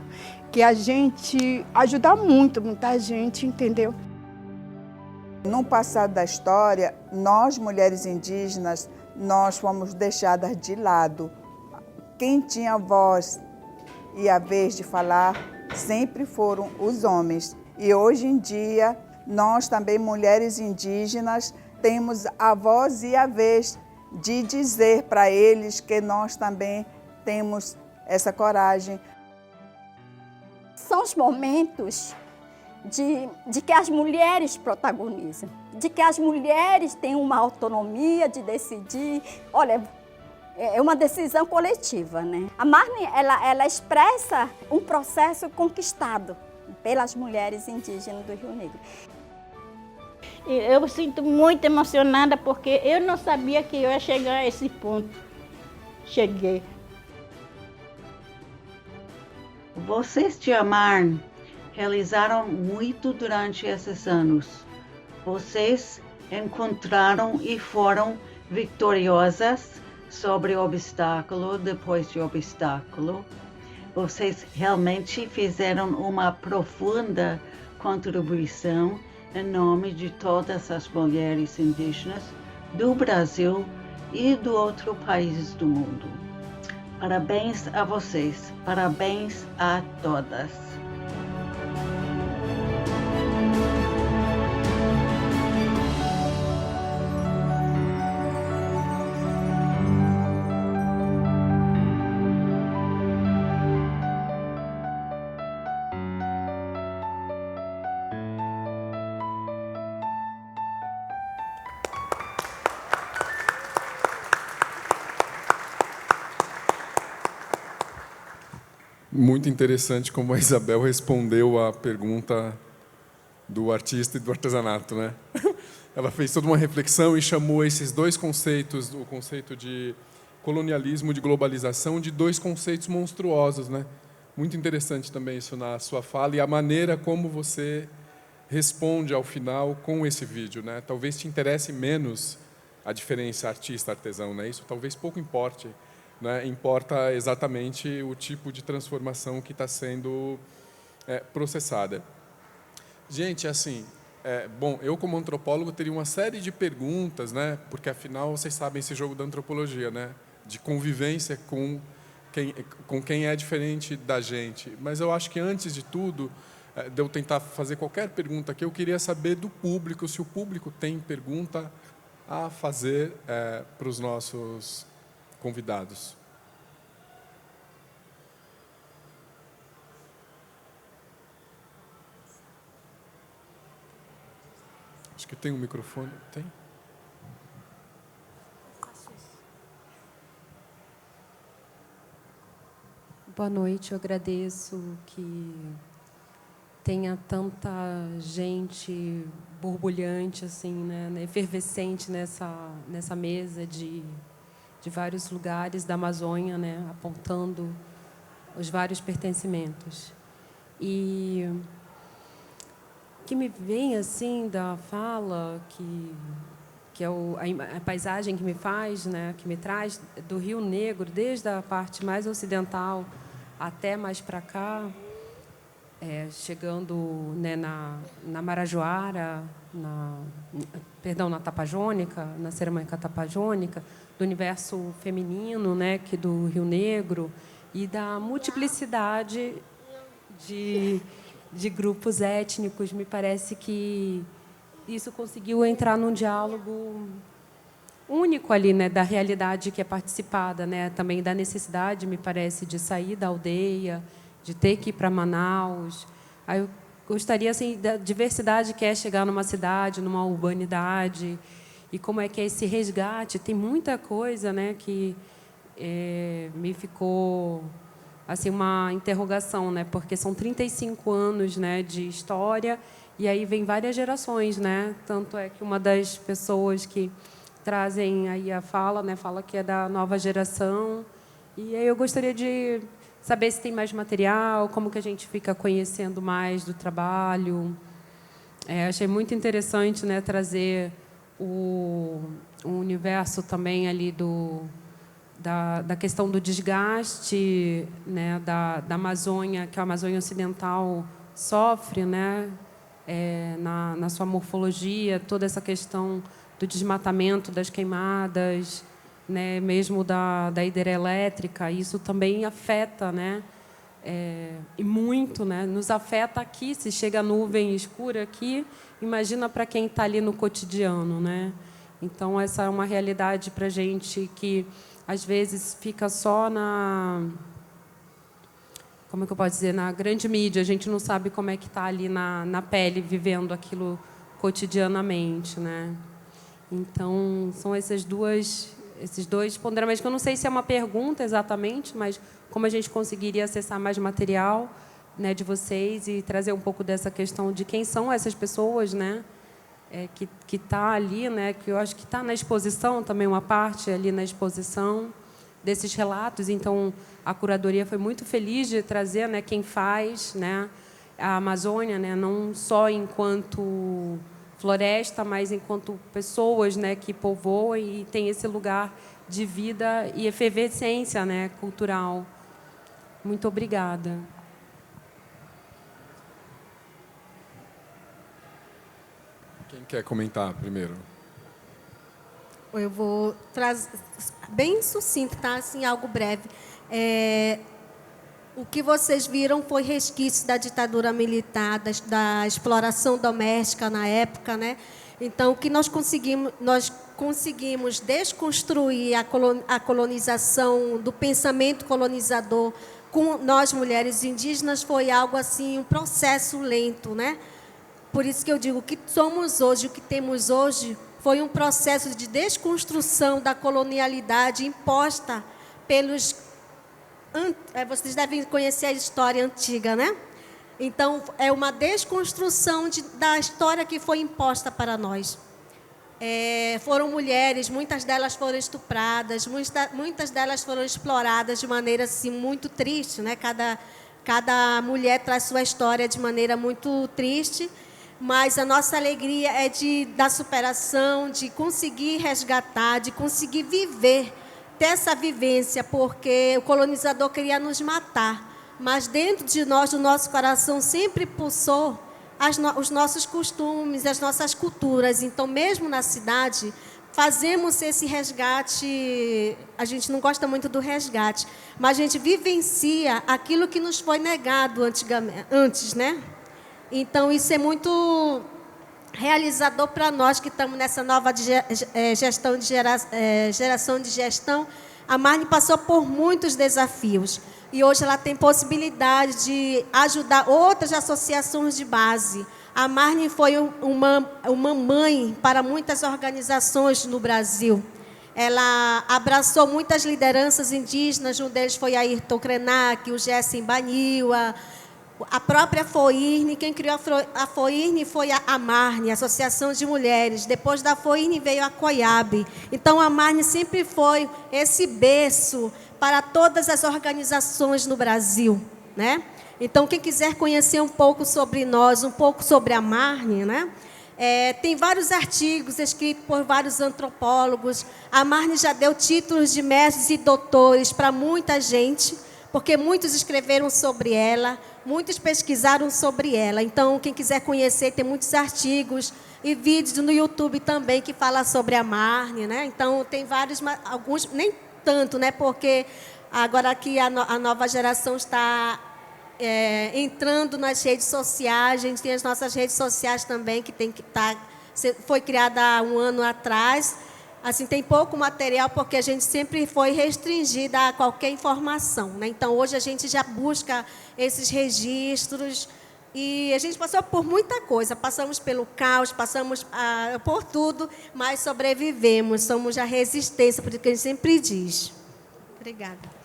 Que a gente ajuda muito, muita gente, entendeu? No passado da história, nós, mulheres indígenas, nós fomos deixadas de lado. Quem tinha voz e a vez de falar sempre foram os homens. E hoje em dia, nós também, mulheres indígenas, temos a voz e a vez de dizer para eles que nós também temos essa coragem. São os momentos de que as mulheres protagonizam, de que as mulheres têm uma autonomia de decidir. Olha, é uma decisão coletiva, né? A Marne, ela expressa um processo conquistado pelas mulheres indígenas do Rio Negro. Eu sinto muito emocionada porque eu não sabia que eu ia chegar a esse ponto. Cheguei. Vocês de Marne realizaram muito durante esses anos. Vocês encontraram e foram vitoriosas sobre obstáculo depois de obstáculo. Vocês realmente fizeram uma profunda contribuição em nome de todas as mulheres indígenas do Brasil e de outros países do mundo. Parabéns a vocês, parabéns a todas. Muito interessante como a Isabel respondeu à pergunta do artista e do artesanato, né? Ela fez toda uma reflexão e chamou esses dois conceitos, o conceito de colonialismo, de globalização, de dois conceitos monstruosos, né? Muito interessante também isso na sua fala e a maneira como você responde ao final com esse vídeo, né? Talvez te interesse menos a diferença artista-artesão, né? Isso talvez pouco importe. Né, importa exatamente o tipo de transformação que está sendo processada. Gente, assim, bom, eu como antropólogo teria uma série de perguntas, né, porque afinal vocês sabem esse jogo da antropologia, né, de convivência com quem é diferente da gente. Mas eu acho que antes de tudo, de eu tentar fazer qualquer pergunta aqui, eu queria saber do público, se o público tem pergunta a fazer para os nossos convidados. Acho que tem um microfone. Tem? Boa noite, eu agradeço que tenha tanta gente borbulhante, assim, né, efervescente nessa mesa de vários lugares da Amazônia, né, apontando os vários pertencimentos. E o que me vem assim da fala, que é a paisagem que me faz, né, que me traz do Rio Negro, desde a parte mais ocidental até mais para cá, chegando, né, na Marajoara, na Tapajônica, na cerâmica tapajônica, do universo feminino, né, que do Rio Negro, e da multiplicidade de grupos étnicos. Me parece que isso conseguiu entrar num diálogo único ali, né, da realidade que é participada, né, também da necessidade, me parece, de sair da aldeia, de ter que ir para Manaus. Aí eu gostaria, assim, da diversidade que é chegar numa cidade, numa urbanidade, e como é que é esse resgate. Tem muita coisa, né, que me ficou assim uma interrogação, né, porque são 35 anos, né, de história, e aí vem várias gerações, né? Tanto é que uma das pessoas que trazem aí a fala, né, fala que é da nova geração. E aí eu gostaria de saber se tem mais material, como que a gente fica conhecendo mais do trabalho. Achei muito interessante, né, trazer o universo também ali da questão do desgaste, né, da Amazônia, que a Amazônia Ocidental sofre, né, na sua morfologia, toda essa questão do desmatamento, das queimadas, né, mesmo da hidrelétrica. Isso também afeta, né, e muito, né, nos afeta aqui. Se chega a nuvem escura aqui, imagina para quem está ali no cotidiano, né? Então essa é uma realidade para a gente que às vezes fica só como é que eu posso dizer, na grande mídia. A gente não sabe como é que está ali na pele, vivendo aquilo cotidianamente, né? Então, são esses dois ponderamentos, que eu não sei se é uma pergunta exatamente, mas como a gente conseguiria acessar mais material, né, de vocês e trazer um pouco dessa questão de quem são essas pessoas, né, que está ali, né, que eu acho que está na exposição também, uma parte ali na exposição desses relatos. Então, a curadoria foi muito feliz de trazer, né, quem faz, né, a Amazônia, né, não só enquanto floresta, mas enquanto pessoas, né, que povoam e tem esse lugar de vida e efervescência, né, cultural. Muito obrigada. Quem quer comentar primeiro? Eu vou trazer bem sucinto, tá? Assim, algo breve. O que vocês viram foi resquício da ditadura militar, da exploração doméstica na época, né? Então, o que nós conseguimos desconstruir a colonização do pensamento colonizador com nós, mulheres indígenas, foi algo assim, um processo lento, né? Por isso que eu digo, o que somos hoje, o que temos hoje, foi um processo de desconstrução da colonialidade imposta pelos... Vocês devem conhecer a história antiga, né? Então, é uma desconstrução da história que foi imposta para nós. Foram mulheres, muitas delas foram estupradas, muitas delas foram exploradas de maneira assim, muito triste, né? Cada mulher traz sua história de maneira muito triste, mas a nossa alegria é da superação, de conseguir resgatar, de conseguir viver, ter essa vivência, porque o colonizador queria nos matar, mas dentro de nós, do nosso coração, sempre pulsou os nossos costumes, as nossas culturas. Então, mesmo na cidade, fazemos esse resgate. A gente não gosta muito do resgate, mas a gente vivencia aquilo que nos foi negado antes, né? Então, isso é muito realizador para nós que estamos nessa nova geração de gestão. A Marne passou por muitos desafios e hoje ela tem possibilidade de ajudar outras associações de base. A Marne foi uma mãe para muitas organizações no Brasil. Ela abraçou muitas lideranças indígenas, um deles foi Ayrton Krenak, o Gessen Baniwa, a própria FOIRN. Quem criou a FOIRN foi a Marne, a Associação de Mulheres. Depois da FOIRN veio a COIAB. Então, a Marne sempre foi esse berço para todas as organizações no Brasil, né? Então, quem quiser conhecer um pouco sobre nós, um pouco sobre a Marne, né? Tem vários artigos escritos por vários antropólogos. A Marne já deu títulos de mestres e doutores para muita gente, porque muitos escreveram sobre ela, muitos pesquisaram sobre ela. Então, quem quiser conhecer, tem muitos artigos e vídeos no YouTube também que falam sobre a Marne, né? Então, tem vários, alguns, nem tanto, né? Porque agora aqui a nova geração está entrando nas redes sociais. A gente tem as nossas redes sociais também, que foi criada há um ano atrás. Assim, tem pouco material, porque a gente sempre foi restringida a qualquer informação, né? Então, hoje a gente já busca esses registros e a gente passou por muita coisa. Passamos pelo caos, passamos por tudo, mas sobrevivemos. Somos a resistência, por isso que a gente sempre diz. Obrigada.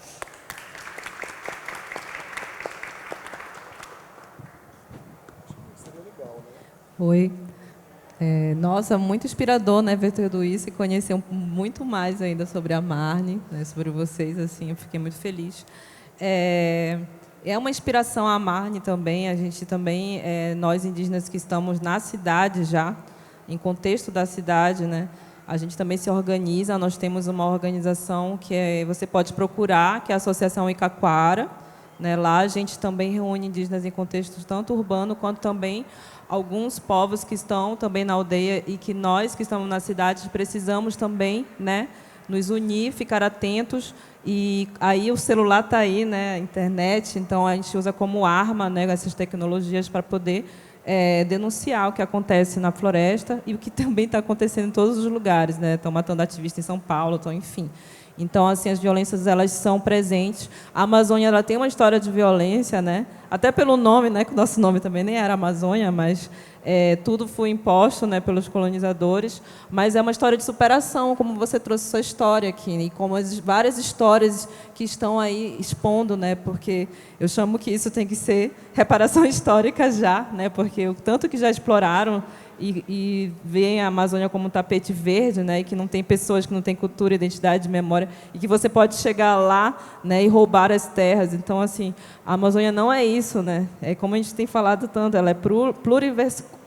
Oi. Nossa, muito inspirador, né, ver tudo isso e conhecer muito mais ainda sobre a Marne, né, sobre vocês, assim, eu fiquei muito feliz. É uma inspiração a Marne também, a gente também, nós indígenas que estamos na cidade já, em contexto da cidade, né, a gente também se organiza, nós temos uma organização que você pode procurar, que é a Associação Icaquara, né, lá a gente também reúne indígenas em contextos tanto urbano quanto também alguns povos que estão também na aldeia e que nós que estamos na cidade precisamos também, né, nos unir, ficar atentos. E aí o celular está aí, né, a internet, então a gente usa como arma, né, essas tecnologias para poder denunciar o que acontece na floresta e o que também está acontecendo em todos os lugares, né? Estão matando ativistas em São Paulo, enfim. Então, assim, as violências, elas são presentes. A Amazônia, ela tem uma história de violência, né? Até pelo nome, né? Que o nosso nome também nem era Amazônia, mas tudo foi imposto, né, pelos colonizadores. Mas é uma história de superação, como você trouxe sua história aqui, e como as várias histórias que estão aí expondo, né? Porque eu chamo que isso tem que ser reparação histórica já, né? Porque o tanto que já exploraram e veem a Amazônia como um tapete verde, né, e que não tem pessoas, que não tem cultura, identidade, memória, e que você pode chegar lá, né, e roubar as terras. Então, assim, a Amazônia não é isso, né? É como a gente tem falado tanto, ela é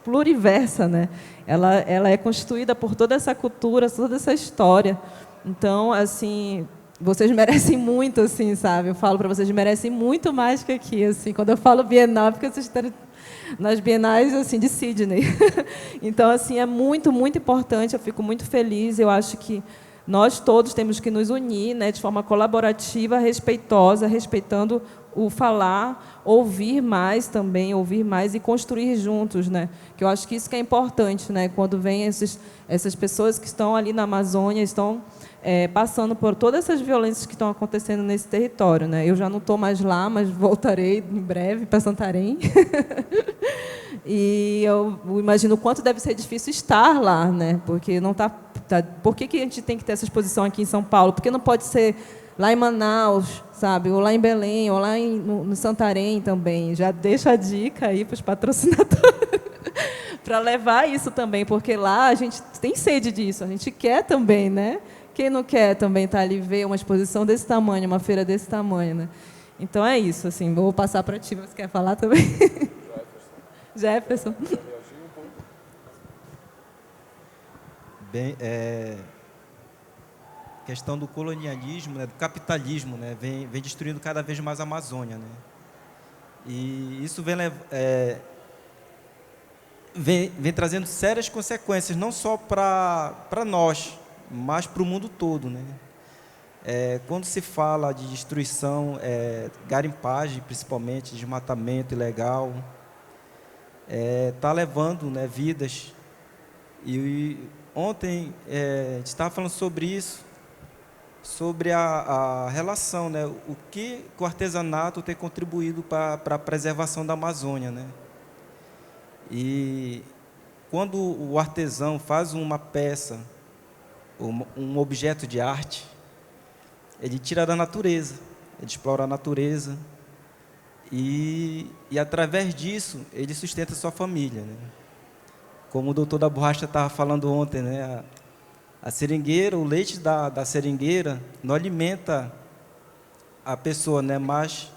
pluriversa, né? Ela é constituída por toda essa cultura, toda essa história. Então, assim, vocês merecem muito, assim, sabe? Eu falo para vocês, merecem muito mais que aqui, assim. Quando eu falo Bienal, porque vocês estão nas bienais, assim, de Sydney. Então, assim, é muito, muito importante. Eu fico muito feliz. Eu acho que nós todos temos que nos unir, né, de forma colaborativa, respeitosa, respeitando o falar, ouvir mais também, ouvir mais e construir juntos, né? Que eu acho que isso que é importante, né? Quando vem essas pessoas que estão ali na Amazônia, estão passando por todas essas violências que estão acontecendo nesse território, né? Eu já não estou mais lá, mas voltarei em breve para Santarém. E eu imagino o quanto deve ser difícil estar lá, né? Porque não por que a gente tem que ter essa exposição aqui em São Paulo? Porque não pode ser lá em Manaus, sabe? Ou lá em Belém, ou lá no Santarém também. Já deixo a dica aí para os patrocinadores para levar isso também, porque lá a gente tem sede disso, a gente quer também, né? Quem não quer também estar ali ver uma exposição desse tamanho, uma feira desse tamanho, né? Então é isso, assim. Vou passar para ti, você quer falar também? Jefferson. Bem, questão do colonialismo, né, do capitalismo, né, vem destruindo cada vez mais a Amazônia, né? E isso vem trazendo sérias consequências, não só para nós, mas para o mundo todo, né? Quando se fala de destruição, garimpagem, principalmente, desmatamento ilegal, está levando, né, vidas. E ontem a gente estava falando sobre isso, sobre a relação, né, o que o artesanato tem contribuído para a preservação da Amazônia, né? E quando o artesão faz uma peça, um objeto de arte, ele tira da natureza, ele explora a natureza e através disso ele sustenta a sua família, né? Como o doutor da borracha estava falando ontem, né? A seringueira, o leite da seringueira não alimenta a pessoa, né? Mas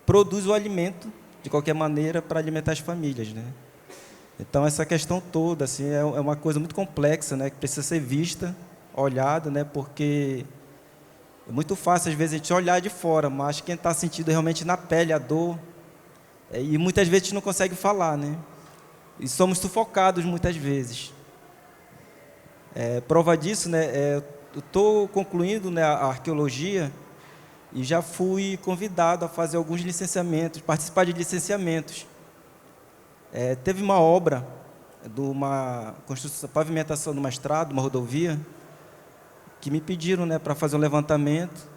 produz o alimento de qualquer maneira para alimentar as famílias, né? Então essa questão toda, assim, é uma coisa muito complexa, né? Que precisa ser vista, olhada, né? Porque é muito fácil às vezes a gente olhar de fora, mas quem está sentindo realmente na pele a dor, e muitas vezes a gente não consegue falar, né? E somos sufocados muitas vezes. Prova disso, né? Eu estou concluindo, né, a arqueologia e já fui convidado a fazer alguns licenciamentos, participar de licenciamentos. Teve uma obra de uma construção, pavimentação de uma estrada, uma rodovia, que me pediram, né, para fazer um levantamento.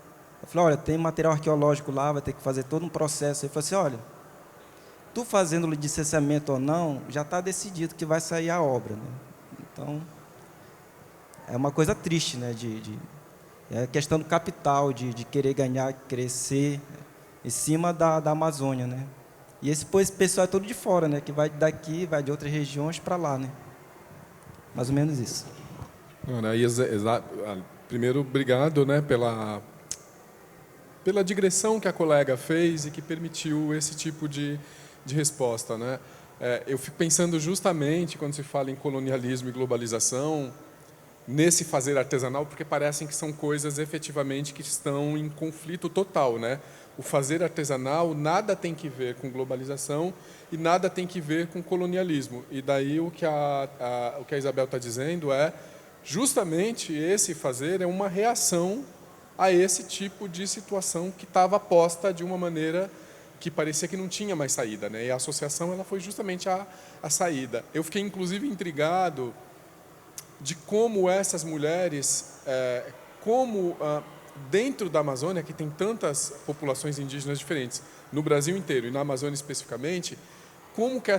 Eu falei, olha, tem material arqueológico lá, vai ter que fazer todo um processo. Ele falou assim, olha, tu fazendo licenciamento ou não, já está decidido que vai sair a obra, né? Então, é uma coisa triste, né? É a questão do capital, de querer ganhar, crescer em cima da Amazônia, né? E esse pessoal é todo de fora, né? Que vai daqui, vai de outras regiões para lá, né? Mais ou menos isso. Primeiro, obrigado, né, pela digressão que a colega fez e que permitiu esse tipo de resposta, né? Eu fico pensando justamente, quando se fala em colonialismo e globalização, nesse fazer artesanal, porque parecem que são coisas efetivamente que estão em conflito total, né? O fazer artesanal nada tem que ver com globalização e nada tem que ver com colonialismo. E daí o que a Isabel está dizendo é justamente esse fazer é uma reação a esse tipo de situação que estava posta de uma maneira que parecia que não tinha mais saída, né? E a associação ela foi justamente a saída. Eu fiquei inclusive intrigado de como essas mulheres como dentro da Amazônia, que tem tantas populações indígenas diferentes, no Brasil inteiro e na Amazônia especificamente, como que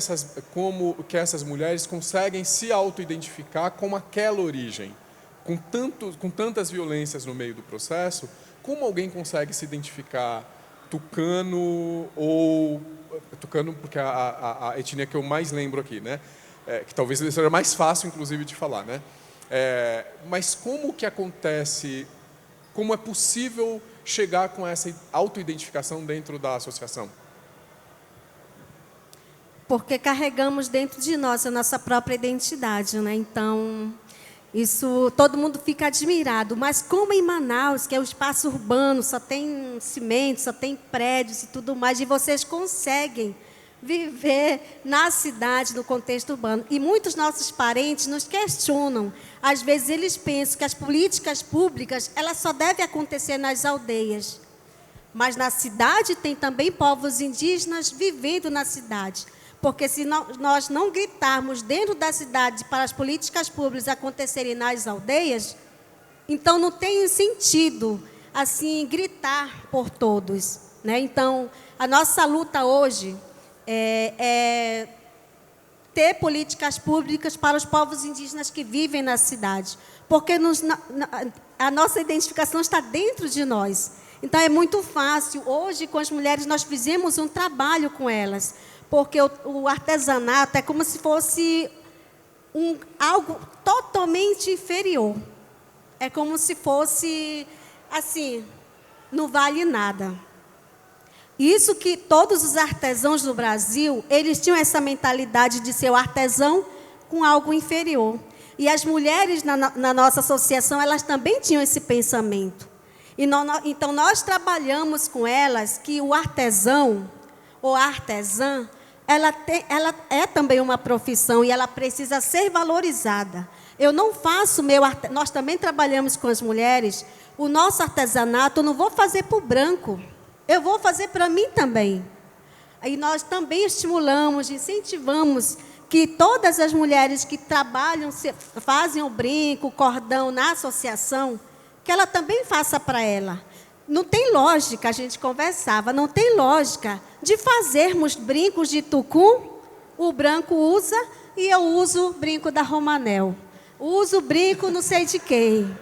essas mulheres conseguem se auto-identificar com aquela origem? Com tantas violências no meio do processo, como alguém consegue se identificar tucano, ou tucano porque a etnia que eu mais lembro aqui, né? Que talvez seja mais fácil, inclusive, de falar, né? Mas como que acontece, como é possível chegar com essa autoidentificação dentro da associação? Porque carregamos dentro de nós a nossa própria identidade, né? Então, isso todo mundo fica admirado. Mas como em Manaus, que é um espaço urbano, só tem cimento, só tem prédios e tudo mais, e vocês conseguem viver na cidade, no contexto urbano. E muitos nossos parentes nos questionam. Às vezes eles pensam que as políticas públicas elas só devem acontecer nas aldeias. Mas na cidade tem também povos indígenas vivendo na cidade. Porque se nós não gritarmos dentro da cidade para as políticas públicas acontecerem nas aldeias, então não tem sentido assim gritar por todos, né? Então, a nossa luta hoje é ter políticas públicas para os povos indígenas que vivem na cidade, porque a nossa identificação está dentro de nós. Então, é muito fácil. Hoje, com as mulheres, nós fizemos um trabalho com elas, porque o artesanato é como se fosse algo totalmente inferior. É como se fosse, assim, não vale nada. Isso que todos os artesãos do Brasil, eles tinham essa mentalidade de ser o artesão com algo inferior. E as mulheres na nossa associação, elas também tinham esse pensamento. Então, nós trabalhamos com elas que o artesão ou a artesã, ela é também uma profissão e ela precisa ser valorizada. Eu não faço nós também trabalhamos com as mulheres, o nosso artesanato eu não vou fazer para o branco, eu vou fazer para mim também. E nós também estimulamos, incentivamos que todas as mulheres que trabalham, fazem o brinco, o cordão na associação, que ela também faça para ela. Não tem lógica, a gente conversava, não tem lógica de fazermos brincos de tucum, o branco usa e eu uso o brinco da Romanel. Uso o brinco não sei de quem.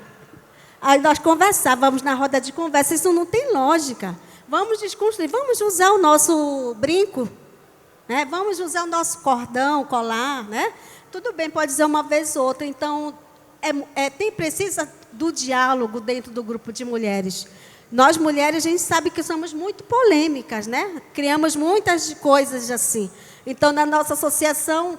Aí nós conversávamos na roda de conversa, isso não tem lógica. Vamos desconstruir, vamos usar o nosso brinco, né? Vamos usar o nosso cordão, colar, né? Tudo bem, pode dizer uma vez ou outra. Então, precisa do diálogo dentro do grupo de mulheres. Nós, mulheres, a gente sabe que somos muito polêmicas, né? Criamos muitas coisas assim. Então, na nossa associação,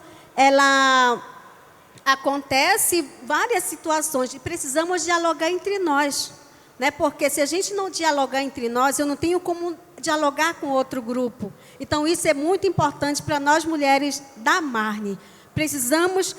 acontece várias situações e precisamos dialogar entre nós, né? Porque se a gente não dialogar entre nós, eu não tenho como dialogar com outro grupo. Então, isso é muito importante para nós, mulheres da Marne. Precisamos,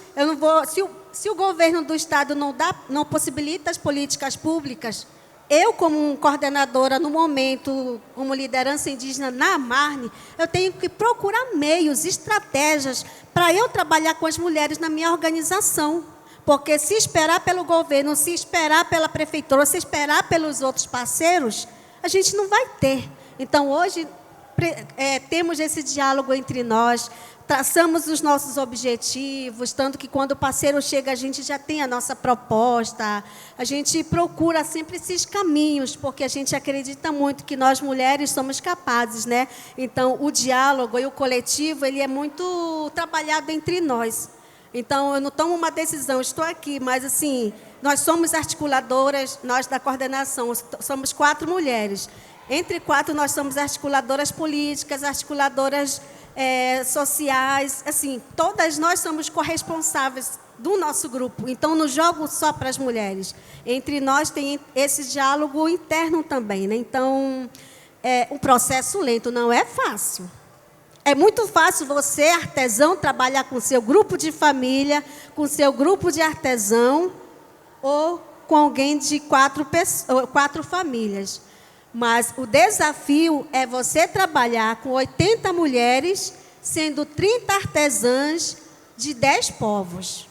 se o governo do Estado não possibilita as políticas públicas, eu, como coordenadora, no momento, como liderança indígena na Marne, eu tenho que procurar meios, estratégias, para eu trabalhar com as mulheres na minha organização. Porque se esperar pelo governo, se esperar pela prefeitura, se esperar pelos outros parceiros, a gente não vai ter. Então, hoje, temos esse diálogo entre nós, traçamos os nossos objetivos, tanto que quando o parceiro chega, a gente já tem a nossa proposta, a gente procura sempre esses caminhos, porque a gente acredita muito que nós, mulheres, somos capazes, né? Então, o diálogo e o coletivo, ele é muito trabalhado entre nós. Então, eu não tomo uma decisão, estou aqui, mas, assim, nós somos articuladoras, nós da coordenação, somos 4 mulheres. Entre 4, nós somos articuladoras políticas, articuladoras sociais, assim, todas nós somos corresponsáveis do nosso grupo. Então, não jogo só para as mulheres. Entre nós tem esse diálogo interno também, né? Então, um processo lento, não é fácil. É muito fácil você, artesão, trabalhar com seu grupo de família, com seu grupo de artesão, ou com alguém de 4 famílias. Mas o desafio é você trabalhar com 80 mulheres, sendo 30 artesãs de 10 povos.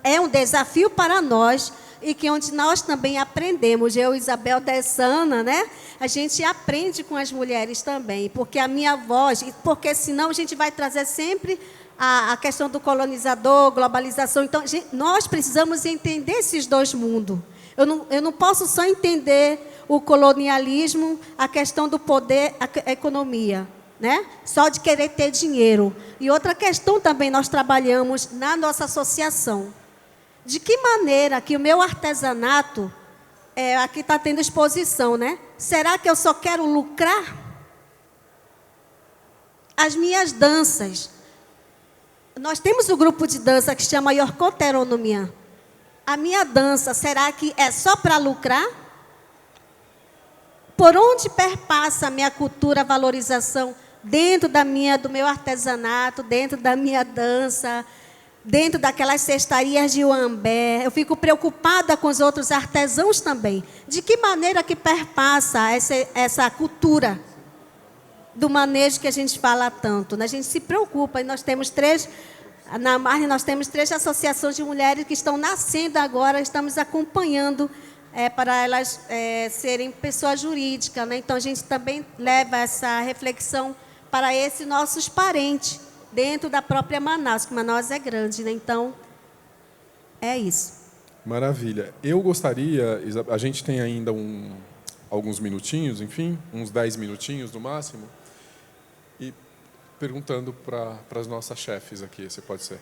É um desafio para nós e que onde nós também aprendemos. Eu, Isabel Dessana, né? A gente aprende com as mulheres também, porque a minha voz, porque senão a gente vai trazer sempre a questão do colonizador, globalização. Então, nós precisamos entender esses dois mundos. Eu não posso só entender o colonialismo, a questão do poder, a economia, né? Só de querer ter dinheiro. E outra questão também nós trabalhamos na nossa associação. De que maneira que o meu artesanato, aqui está tendo exposição, né? Será que eu só quero lucrar? As minhas danças. Nós temos um grupo de dança que se chama Yorkoteronomia. A minha dança, será que é só para lucrar? Por onde perpassa a minha cultura, a valorização dentro do meu artesanato, dentro da minha dança, dentro daquelas cestarias de Uambé? Eu fico preocupada com os outros artesãos também. De que maneira que perpassa essa cultura do manejo que a gente fala tanto? A gente se preocupa, e nós temos na Marne nós temos 3 associações de mulheres que estão nascendo agora, estamos acompanhando para elas serem pessoas jurídicas, né? Então, a gente também leva essa reflexão para esses nossos parentes, dentro da própria Manaus, que Manaus é grande, né? Então, é isso. Maravilha. Eu gostaria, a gente tem ainda alguns minutinhos, enfim, uns 10 minutinhos no máximo, e perguntando para as nossas chefes aqui, se pode ser.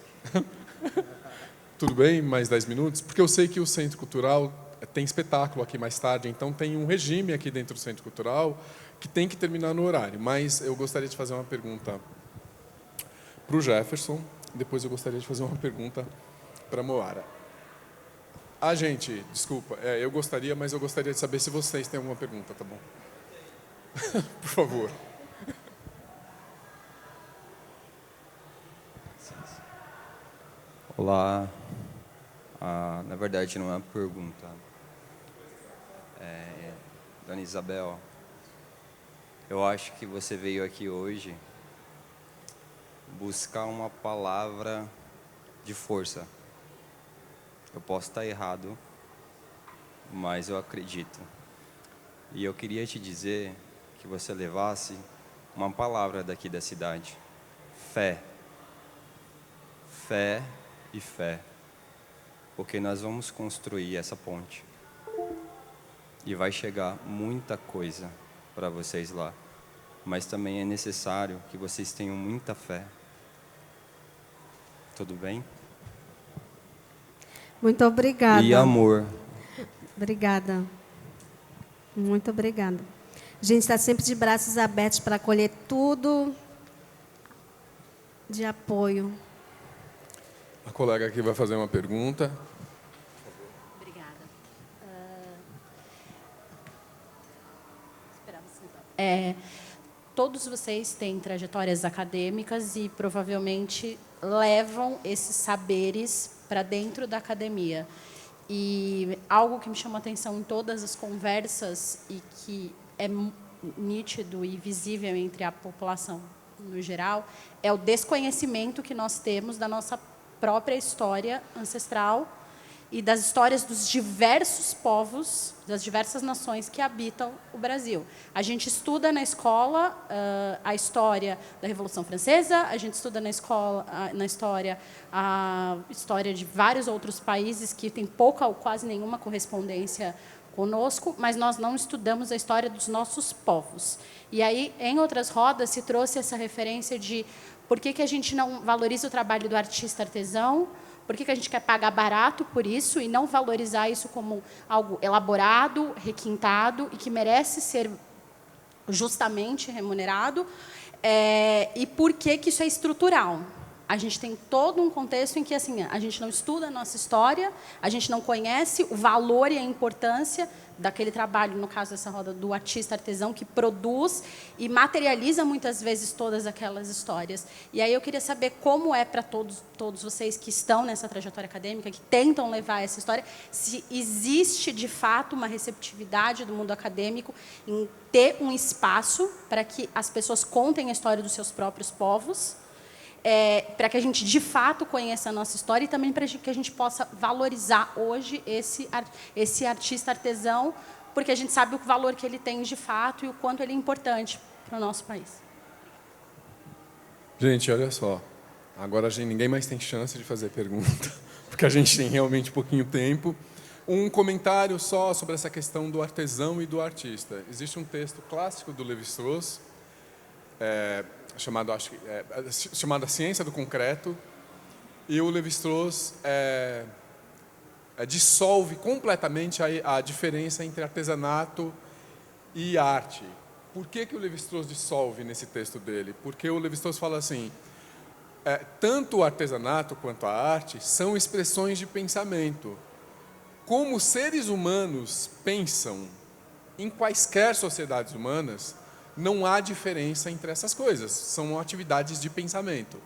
Tudo bem? Mais 10 minutos? Porque eu sei que o Centro Cultural tem espetáculo aqui mais tarde, então tem um regime aqui dentro do Centro Cultural que tem que terminar no horário. Mas eu gostaria de fazer uma pergunta para o Jefferson, depois eu gostaria de fazer uma pergunta para a Moara. Desculpa, eu gostaria, mas eu gostaria de saber se vocês têm alguma pergunta, tá bom? Por favor. Olá. Na verdade, não é uma pergunta. Dona Isabel, eu acho que você veio aqui hoje buscar uma palavra de força. Eu posso estar errado, mas eu acredito. E eu queria te dizer que você levasse uma palavra daqui da cidade. Fé. Fé e fé. Porque nós vamos construir essa ponte. E vai chegar muita coisa para vocês lá. Mas também é necessário que vocês tenham muita fé. Tudo bem? Muito obrigada. E amor. Obrigada. Muito obrigada. A gente está sempre de braços abertos para acolher tudo de apoio. A colega aqui vai fazer uma pergunta. Obrigada. Todos vocês têm trajetórias acadêmicas e provavelmente levam esses saberes para dentro da academia. E algo que me chama a atenção em todas as conversas e que é nítido e visível entre a população no geral é o desconhecimento que nós temos da nossa própria história ancestral e das histórias dos diversos povos, das diversas nações que habitam o Brasil. A gente estuda na escola a história da Revolução Francesa, a gente estuda na história a história de vários outros países que têm pouca ou quase nenhuma correspondência conosco, mas nós não estudamos a história dos nossos povos. E aí, em outras rodas, se trouxe essa referência de por que a gente não valoriza o trabalho do artista artesão, por que a gente quer pagar barato por isso e não valorizar isso como algo elaborado, requintado e que merece ser justamente remunerado, e por que isso é estrutural. A gente tem todo um contexto em que assim, a gente não estuda a nossa história, a gente não conhece o valor e a importância daquele trabalho, no caso dessa roda, do artista artesão que produz e materializa muitas vezes todas aquelas histórias. E aí eu queria saber como é para todos vocês que estão nessa trajetória acadêmica, que tentam levar essa história, se existe de fato uma receptividade do mundo acadêmico em ter um espaço para que as pessoas contem a história dos seus próprios povos, para que a gente, de fato, conheça a nossa história e também para que a gente possa valorizar hoje esse artista artesão, porque a gente sabe o valor que ele tem de fato e o quanto ele é importante para o nosso país. Gente, olha só. Agora ninguém mais tem chance de fazer pergunta, porque a gente tem realmente pouquinho tempo. Um comentário só sobre essa questão do artesão e do artista. Existe um texto clássico do Lévi-Strauss, chamado A Ciência do Concreto, e o Lévi-Strauss dissolve completamente a diferença entre artesanato e arte. Por que o Lévi-Strauss dissolve nesse texto dele? Porque o Lévi-Strauss fala assim, tanto o artesanato quanto a arte são expressões de pensamento. Como seres humanos pensam em quaisquer sociedades humanas, não há diferença entre essas coisas, são atividades de pensamento.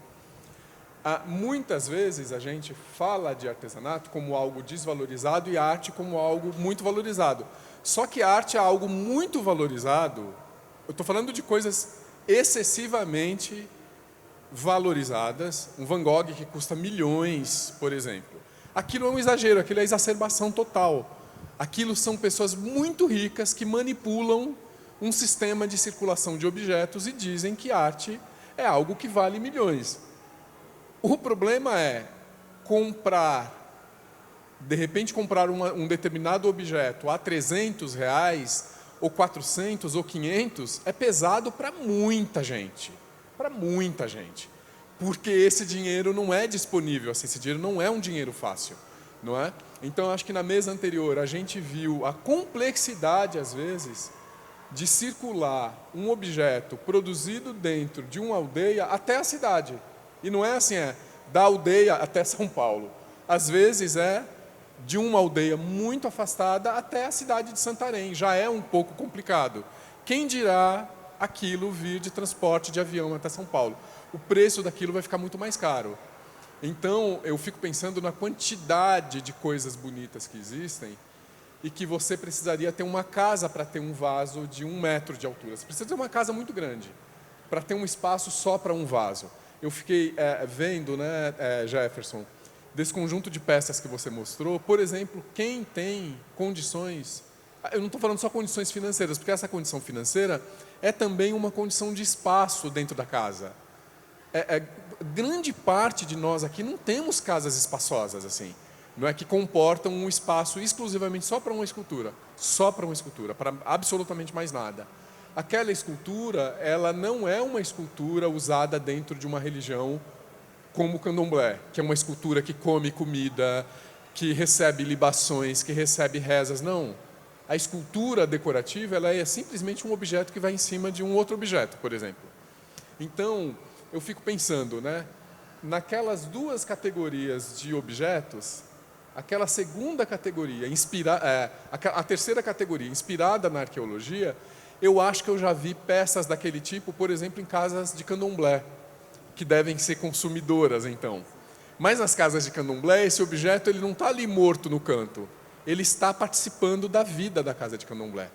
Muitas vezes a gente fala de artesanato como algo desvalorizado e a arte como algo muito valorizado. Só que a arte é algo muito valorizado, eu estou falando de coisas excessivamente valorizadas, um Van Gogh que custa milhões, por exemplo. Aquilo é um exagero, aquilo é exacerbação total. Aquilo são pessoas muito ricas que manipulam um sistema de circulação de objetos e dizem que arte é algo que vale milhões. O problema é de repente comprar um determinado objeto a R$300, ou 400, ou 500, é pesado para muita gente. Para muita gente. Porque esse dinheiro não é disponível, assim, esse dinheiro não é um dinheiro fácil, não é? Então, acho que na mesa anterior a gente viu a complexidade, às vezes, de circular um objeto produzido dentro de uma aldeia até a cidade. E não é assim, da aldeia até São Paulo. Às vezes é de uma aldeia muito afastada até a cidade de Santarém. Já é um pouco complicado. Quem dirá aquilo vir de transporte de avião até São Paulo? O preço daquilo vai ficar muito mais caro. Então, eu fico pensando na quantidade de coisas bonitas que existem e que você precisaria ter uma casa para ter um vaso de 1 metro de altura. Você precisa ter uma casa muito grande para ter um espaço só para um vaso. Eu fiquei vendo, né, Jefferson, desse conjunto de peças que você mostrou, por exemplo, quem tem condições... Eu não estou falando só condições financeiras, porque essa condição financeira é também uma condição de espaço dentro da casa. Grande parte de nós aqui não temos casas espaçosas assim, não é, que comportam um espaço exclusivamente só para uma escultura, para absolutamente mais nada. Aquela escultura, ela não é uma escultura usada dentro de uma religião como o candomblé, que é uma escultura que come comida, que recebe libações, que recebe rezas. Não. A escultura decorativa, ela é simplesmente um objeto que vai em cima de um outro objeto, por exemplo. Então, eu fico pensando, né, naquelas duas categorias de objetos, aquela segunda categoria, a terceira categoria, inspirada na arqueologia, eu acho que eu já vi peças daquele tipo, por exemplo, em casas de candomblé, que devem ser consumidoras, então. Mas nas casas de candomblé, esse objeto ele não está ali morto no canto. Ele está participando da vida da casa de candomblé.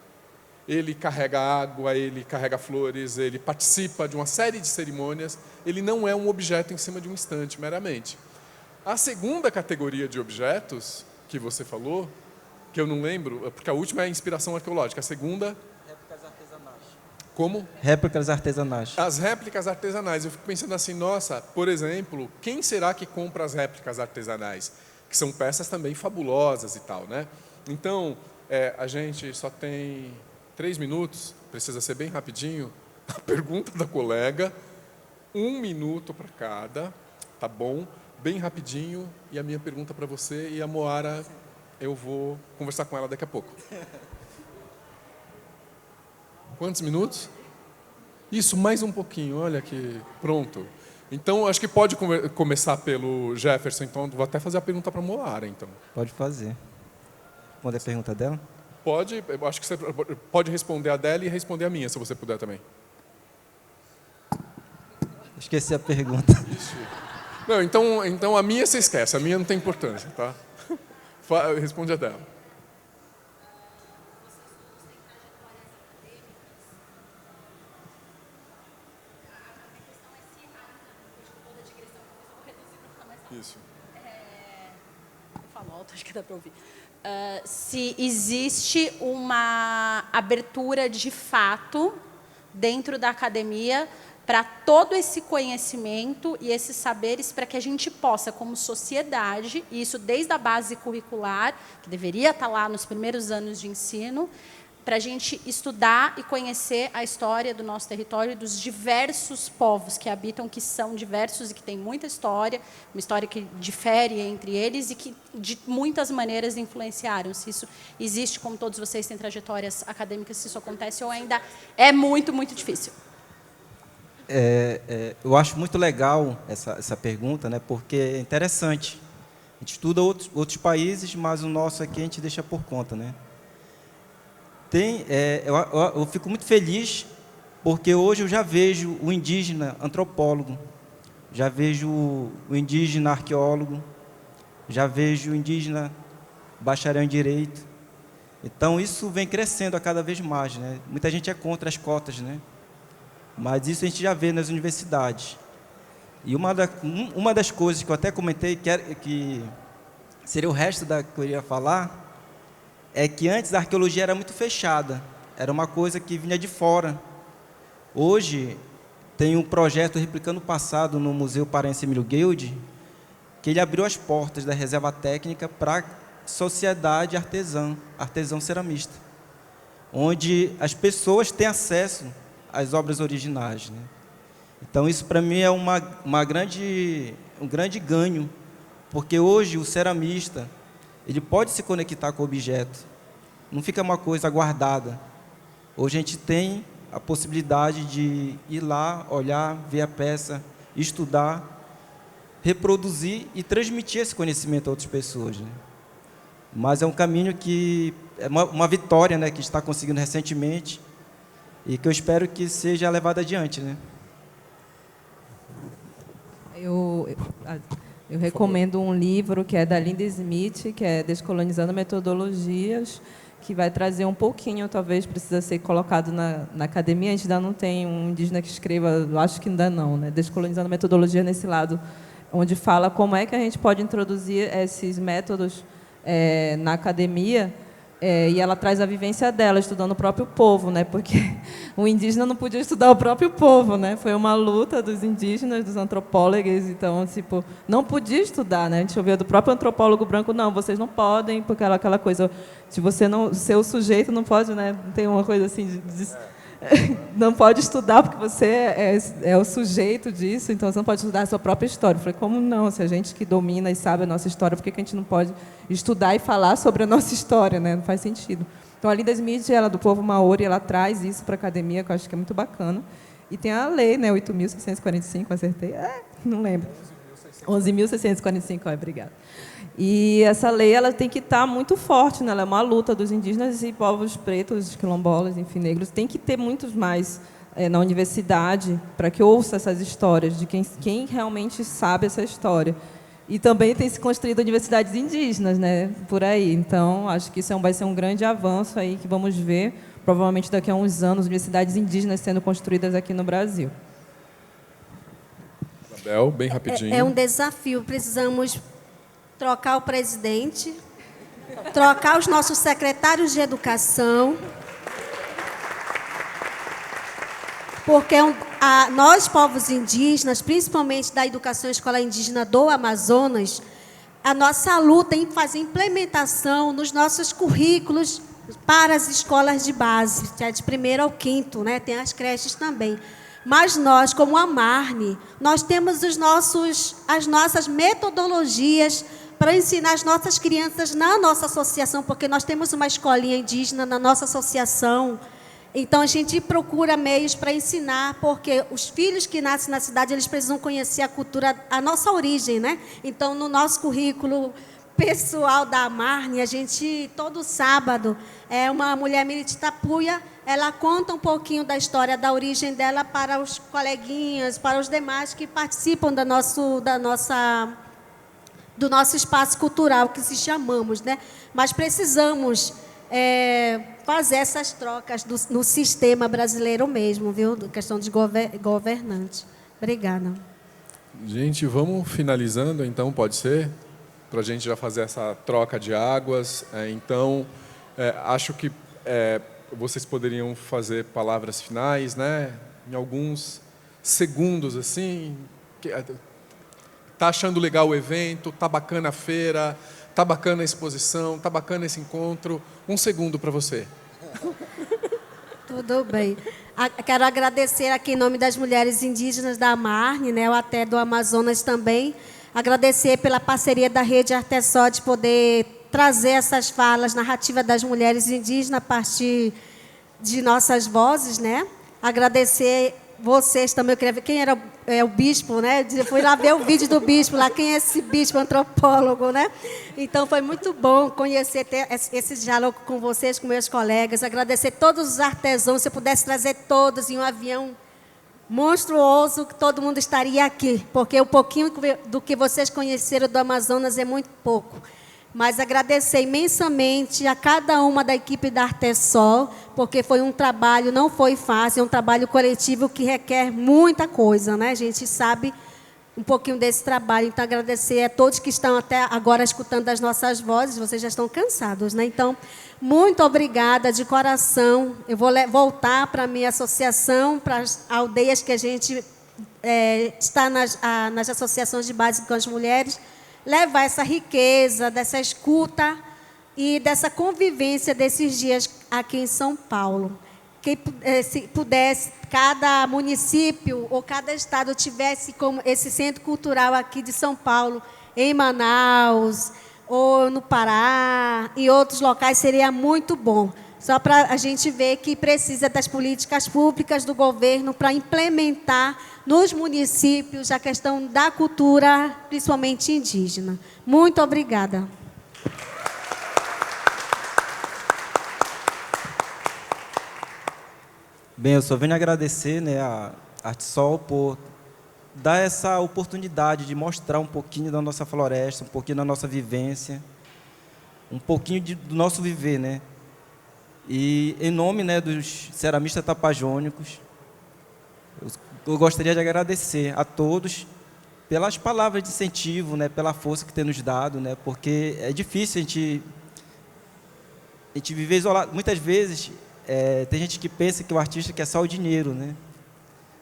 Ele carrega água, ele carrega flores, ele participa de uma série de cerimônias. Ele não é um objeto em cima de um estante, meramente. A segunda categoria de objetos que você falou, que eu não lembro, porque a última é a inspiração arqueológica, a segunda... Réplicas artesanais. Como? Réplicas artesanais. As réplicas artesanais. Eu fico pensando assim, nossa, por exemplo, quem será que compra as réplicas artesanais? Que são peças também fabulosas e tal, né? Então, a gente só tem 3 minutos, precisa ser bem rapidinho. A pergunta da colega, 1 minuto para cada, tá bom? Bem rapidinho. E a minha pergunta para você, e a Moara, eu vou conversar com ela daqui a pouco. Quantos minutos? Isso, mais um pouquinho, olha que pronto. Então, acho que pode começar pelo Jefferson, então vou até fazer a pergunta para a Moara, então. Pode fazer. Responder a pergunta dela? Pode, eu acho que você pode responder a dela e responder a minha, se você puder também. Esqueci a pergunta. Ixi. Não, então a minha você esquece, a minha não tem importância, tá? Responde a dela. falo alto, acho que dá para ouvir. Se existe uma abertura de fato dentro da academia para todo esse conhecimento e esses saberes, para que a gente possa, como sociedade, e isso desde a base curricular, que deveria estar lá nos primeiros anos de ensino, para a gente estudar e conhecer a história do nosso território e dos diversos povos que habitam, que são diversos e que têm muita história, uma história que difere entre eles e que, de muitas maneiras, influenciaram. Se isso existe, como todos vocês têm trajetórias acadêmicas, se isso acontece, ou ainda é muito, muito difícil. Eu acho muito legal essa pergunta, né, porque é interessante. A gente estuda outros países, mas o nosso aqui a gente deixa por conta, né? Eu fico muito feliz porque hoje eu já vejo o indígena antropólogo, já vejo o indígena arqueólogo, já vejo o indígena bacharel em direito. Então isso vem crescendo a cada vez mais, né? Muita gente é contra as cotas, né? Mas isso a gente já vê nas universidades. E uma das coisas que eu até comentei, que seria o resto que eu iria falar, é que antes a arqueologia era muito fechada, era uma coisa que vinha de fora. Hoje, tem um projeto replicando o passado no Museu Paraense Emílio Guild, que ele abriu as portas da reserva técnica para a sociedade artesão ceramista, onde as pessoas têm acesso às obras originais, né? Então, isso para mim é um grande ganho, porque hoje o ceramista ele pode se conectar com o objeto, não fica uma coisa guardada. Hoje a gente tem a possibilidade de ir lá, olhar, ver a peça, estudar, reproduzir e transmitir esse conhecimento a outras pessoas, né? Mas é um caminho que é uma vitória, né, que está conseguindo recentemente e que eu espero que seja levado adiante, né? Eu recomendo um livro que é da Linda Smith, que é Descolonizando Metodologias, que vai trazer um pouquinho, talvez precisa ser colocado na academia. A gente ainda não tem um indígena que escreva, eu acho que ainda não, né? Descolonizando Metodologia nesse lado, onde fala como é que a gente pode introduzir esses métodos na academia, e ela traz a vivência dela, estudando o próprio povo, né? Porque o indígena não podia estudar o próprio povo, né? Foi uma luta dos indígenas, dos antropólogos, então, tipo, não podia estudar, né? A gente ouvia do próprio antropólogo branco, não, vocês não podem, porque aquela coisa, se você não ser o sujeito, não pode, né? Não tem uma coisa assim não pode estudar porque você é o sujeito disso, então você não pode estudar a sua própria história. Eu falei, como não? Se a gente que domina e sabe a nossa história, por que a gente não pode estudar e falar sobre a nossa história, né? Não faz sentido. Então, a Linda Smith, ela do povo maori, ela traz isso para a academia, que eu acho que é muito bacana. E tem a lei, né, 8.645, acertei? Não lembro. 11.645, obrigada. E essa lei ela tem que estar muito forte, né? Ela é uma luta dos indígenas e povos pretos, quilombolas, enfim, negros. Tem que ter muitos mais na universidade para que ouça essas histórias de quem realmente sabe essa história. E também tem se construído universidades indígenas, né, por aí. Então, acho que isso vai ser um grande avanço aí que vamos ver, provavelmente daqui a uns anos, universidades indígenas sendo construídas aqui no Brasil. Isabel, bem rapidinho. É um desafio. Precisamos trocar o presidente, trocar os nossos secretários de educação, porque nós, povos indígenas, principalmente da educação escolar indígena do Amazonas, a nossa luta em fazer implementação nos nossos currículos para as escolas de base, que é de 1º ao 5º, né? Tem as creches também. Mas nós, como a Marne, nós temos as nossas metodologias para ensinar as nossas crianças na nossa associação, porque nós temos uma escolinha indígena na nossa associação. Então, a gente procura meios para ensinar, porque os filhos que nascem na cidade, eles precisam conhecer a cultura, a nossa origem, né? Então, no nosso currículo pessoal da Marne, a gente, todo sábado, uma mulher Mirititapuia, ela conta um pouquinho da história, da origem dela para os coleguinhas, para os demais que participam do nosso espaço cultural, que se chamamos, né? Mas precisamos fazer essas trocas no sistema brasileiro mesmo, viu? Questão de governante. Obrigada. Gente, vamos finalizando, então, pode ser? para a gente já fazer essa troca de águas. Então, acho que vocês poderiam fazer palavras finais, né? Em alguns segundos, assim. Tá achando legal o evento? Tá bacana a feira? Tá bacana a exposição? Tá bacana esse encontro? 1 segundo para você. Tudo bem. Quero agradecer aqui em nome das mulheres indígenas da Amarne, né, ou até do Amazonas também. Agradecer pela parceria da Rede Artesol de poder trazer essas falas, narrativa das mulheres indígenas a partir de nossas vozes, né? Agradecer vocês também. Eu queria ver quem era o bispo, né? Eu fui lá ver o vídeo do bispo, lá quem é esse bispo antropólogo, né? Então foi muito bom conhecer, ter esse diálogo com vocês, com meus colegas. Agradecer todos os artesãos. Se eu pudesse trazer todos em um avião monstruoso, que todo mundo estaria aqui, porque o pouquinho do que vocês conheceram do Amazonas é muito pouco. Mas agradecer imensamente a cada uma da equipe da Artesol, porque foi um trabalho, não foi fácil, é um trabalho coletivo que requer muita coisa, né? A gente sabe um pouquinho desse trabalho. Então, agradecer a todos que estão até agora escutando as nossas vozes. Vocês já estão cansados, né? Então, muito obrigada de coração. Eu vou voltar para a minha associação, para as aldeias que a gente está nas associações de base com as mulheres, levar essa riqueza, dessa escuta e dessa convivência desses dias aqui em São Paulo. Que se pudesse, cada município ou cada estado tivesse como esse centro cultural aqui de São Paulo, em Manaus, ou no Pará, e outros locais, seria muito bom. Só para a gente ver que precisa das políticas públicas do governo para implementar nos municípios a questão da cultura, principalmente indígena. Muito obrigada. Bem, eu só venho agradecer, né, a Artesol por dar essa oportunidade de mostrar um pouquinho da nossa floresta, um pouquinho da nossa vivência, um pouquinho do nosso viver, né? E em nome, né, dos ceramistas tapajônicos, eu gostaria de agradecer a todos pelas palavras de incentivo, né, pela força que tem nos dado, né, porque é difícil a gente viver isolado. Muitas vezes tem gente que pensa que o artista quer só o dinheiro, né?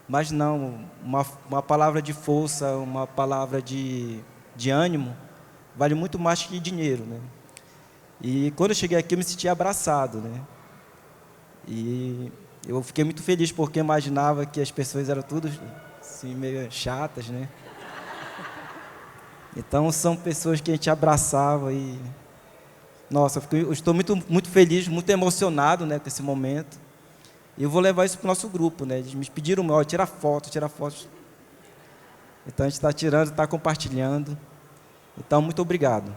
Mas não, uma palavra de força, uma palavra de ânimo, vale muito mais que dinheiro, né? E quando eu cheguei aqui, eu me senti abraçado, né? E eu fiquei muito feliz, porque eu imaginava que as pessoas eram tudo assim, meio chatas, né? Então, são pessoas que a gente abraçava e... Nossa, eu estou muito feliz, muito emocionado, né, com esse momento. E eu vou levar isso para o nosso grupo, né? Eles me pediram, ó, tira foto. Então, a gente está tirando, está compartilhando. Então, muito obrigado.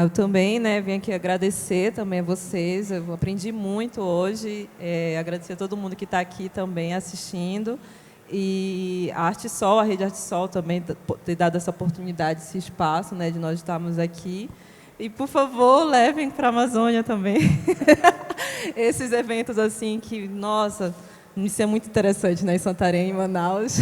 Eu também, né, vim aqui agradecer também a vocês. Eu aprendi muito hoje. Agradecer a todo mundo que está aqui também assistindo. E a Artesol, a Rede Artesol também ter dado essa oportunidade, esse espaço, né, de nós estarmos aqui. E, por favor, levem para a Amazônia também esses eventos assim que, nossa, isso é muito interessante, né, em Santarém, em Manaus.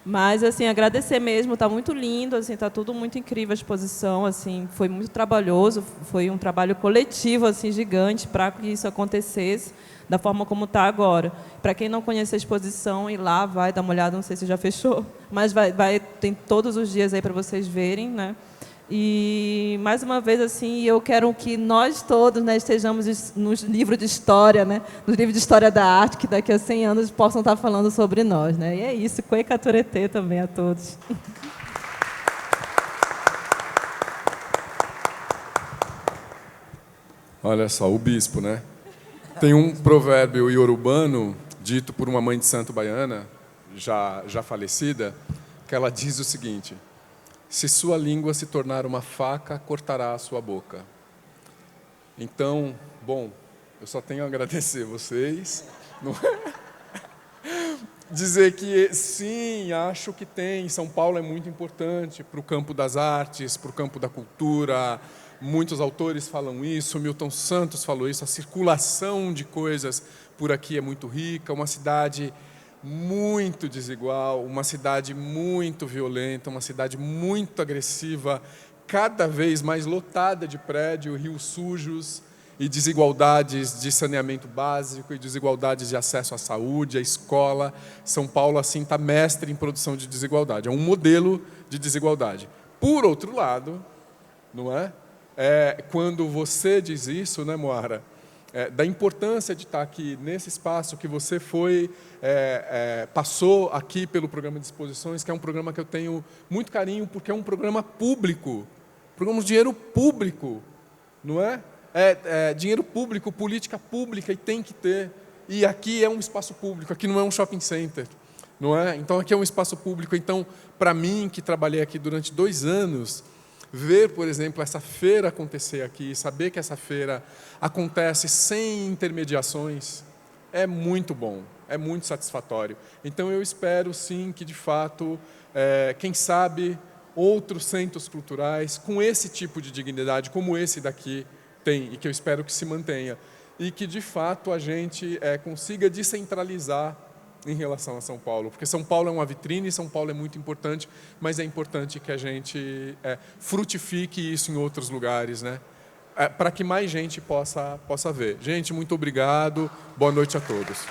Mas, assim, agradecer mesmo, está muito lindo, assim, está tudo muito incrível a exposição, assim, foi muito trabalhoso, foi um trabalho coletivo, assim, gigante para que isso acontecesse da forma como está agora. Para quem não conhece a exposição, ir lá, vai dar uma olhada, não sei se já fechou, mas tem todos os dias aí para vocês verem, né? E, mais uma vez, assim, eu quero que nós todos, né, estejamos nos livros de história, né, nos livros de história da arte, que daqui a 100 anos possam estar falando sobre nós, né? E é isso, Cuecaturete também a todos. Olha só, o bispo, né? Tem um provérbio iorubano, dito por uma mãe de santo baiana, já falecida, que ela diz o seguinte: se sua língua se tornar uma faca, cortará a sua boca. Então, bom, eu só tenho a agradecer vocês. Dizer que, sim, acho que tem. São Paulo é muito importante para o campo das artes, para o campo da cultura. Muitos autores falam isso, Milton Santos falou isso. A circulação de coisas por aqui é muito rica. Uma cidade muito desigual, uma cidade muito violenta, uma cidade muito agressiva, cada vez mais lotada de prédios, rios sujos e desigualdades de saneamento básico e desigualdades de acesso à saúde, à escola. São Paulo, assim, está mestre em produção de desigualdade. É um modelo de desigualdade. Por outro lado, não é? Quando você diz isso, né, Moara, da importância de estar aqui nesse espaço que você passou aqui pelo programa de exposições, que é um programa que eu tenho muito carinho, porque é um programa público, programa de dinheiro público, não é? Dinheiro público, política pública, e tem que ter. E aqui é um espaço público, aqui não é um shopping center, não é? Então aqui é um espaço público. Então, para mim, que trabalhei aqui durante 2 anos, ver, por exemplo, essa feira acontecer aqui, saber que essa feira acontece sem intermediações, é muito bom, é muito satisfatório. Então, eu espero, sim, que, de fato, quem sabe, outros centros culturais com esse tipo de dignidade, como esse daqui tem, e que eu espero que se mantenha, e que, de fato, a gente consiga descentralizar em relação a São Paulo, porque São Paulo é uma vitrine, São Paulo é muito importante, mas é importante que a gente frutifique isso em outros lugares, né? Para que mais gente possa ver. Gente, muito obrigado, boa noite a todos.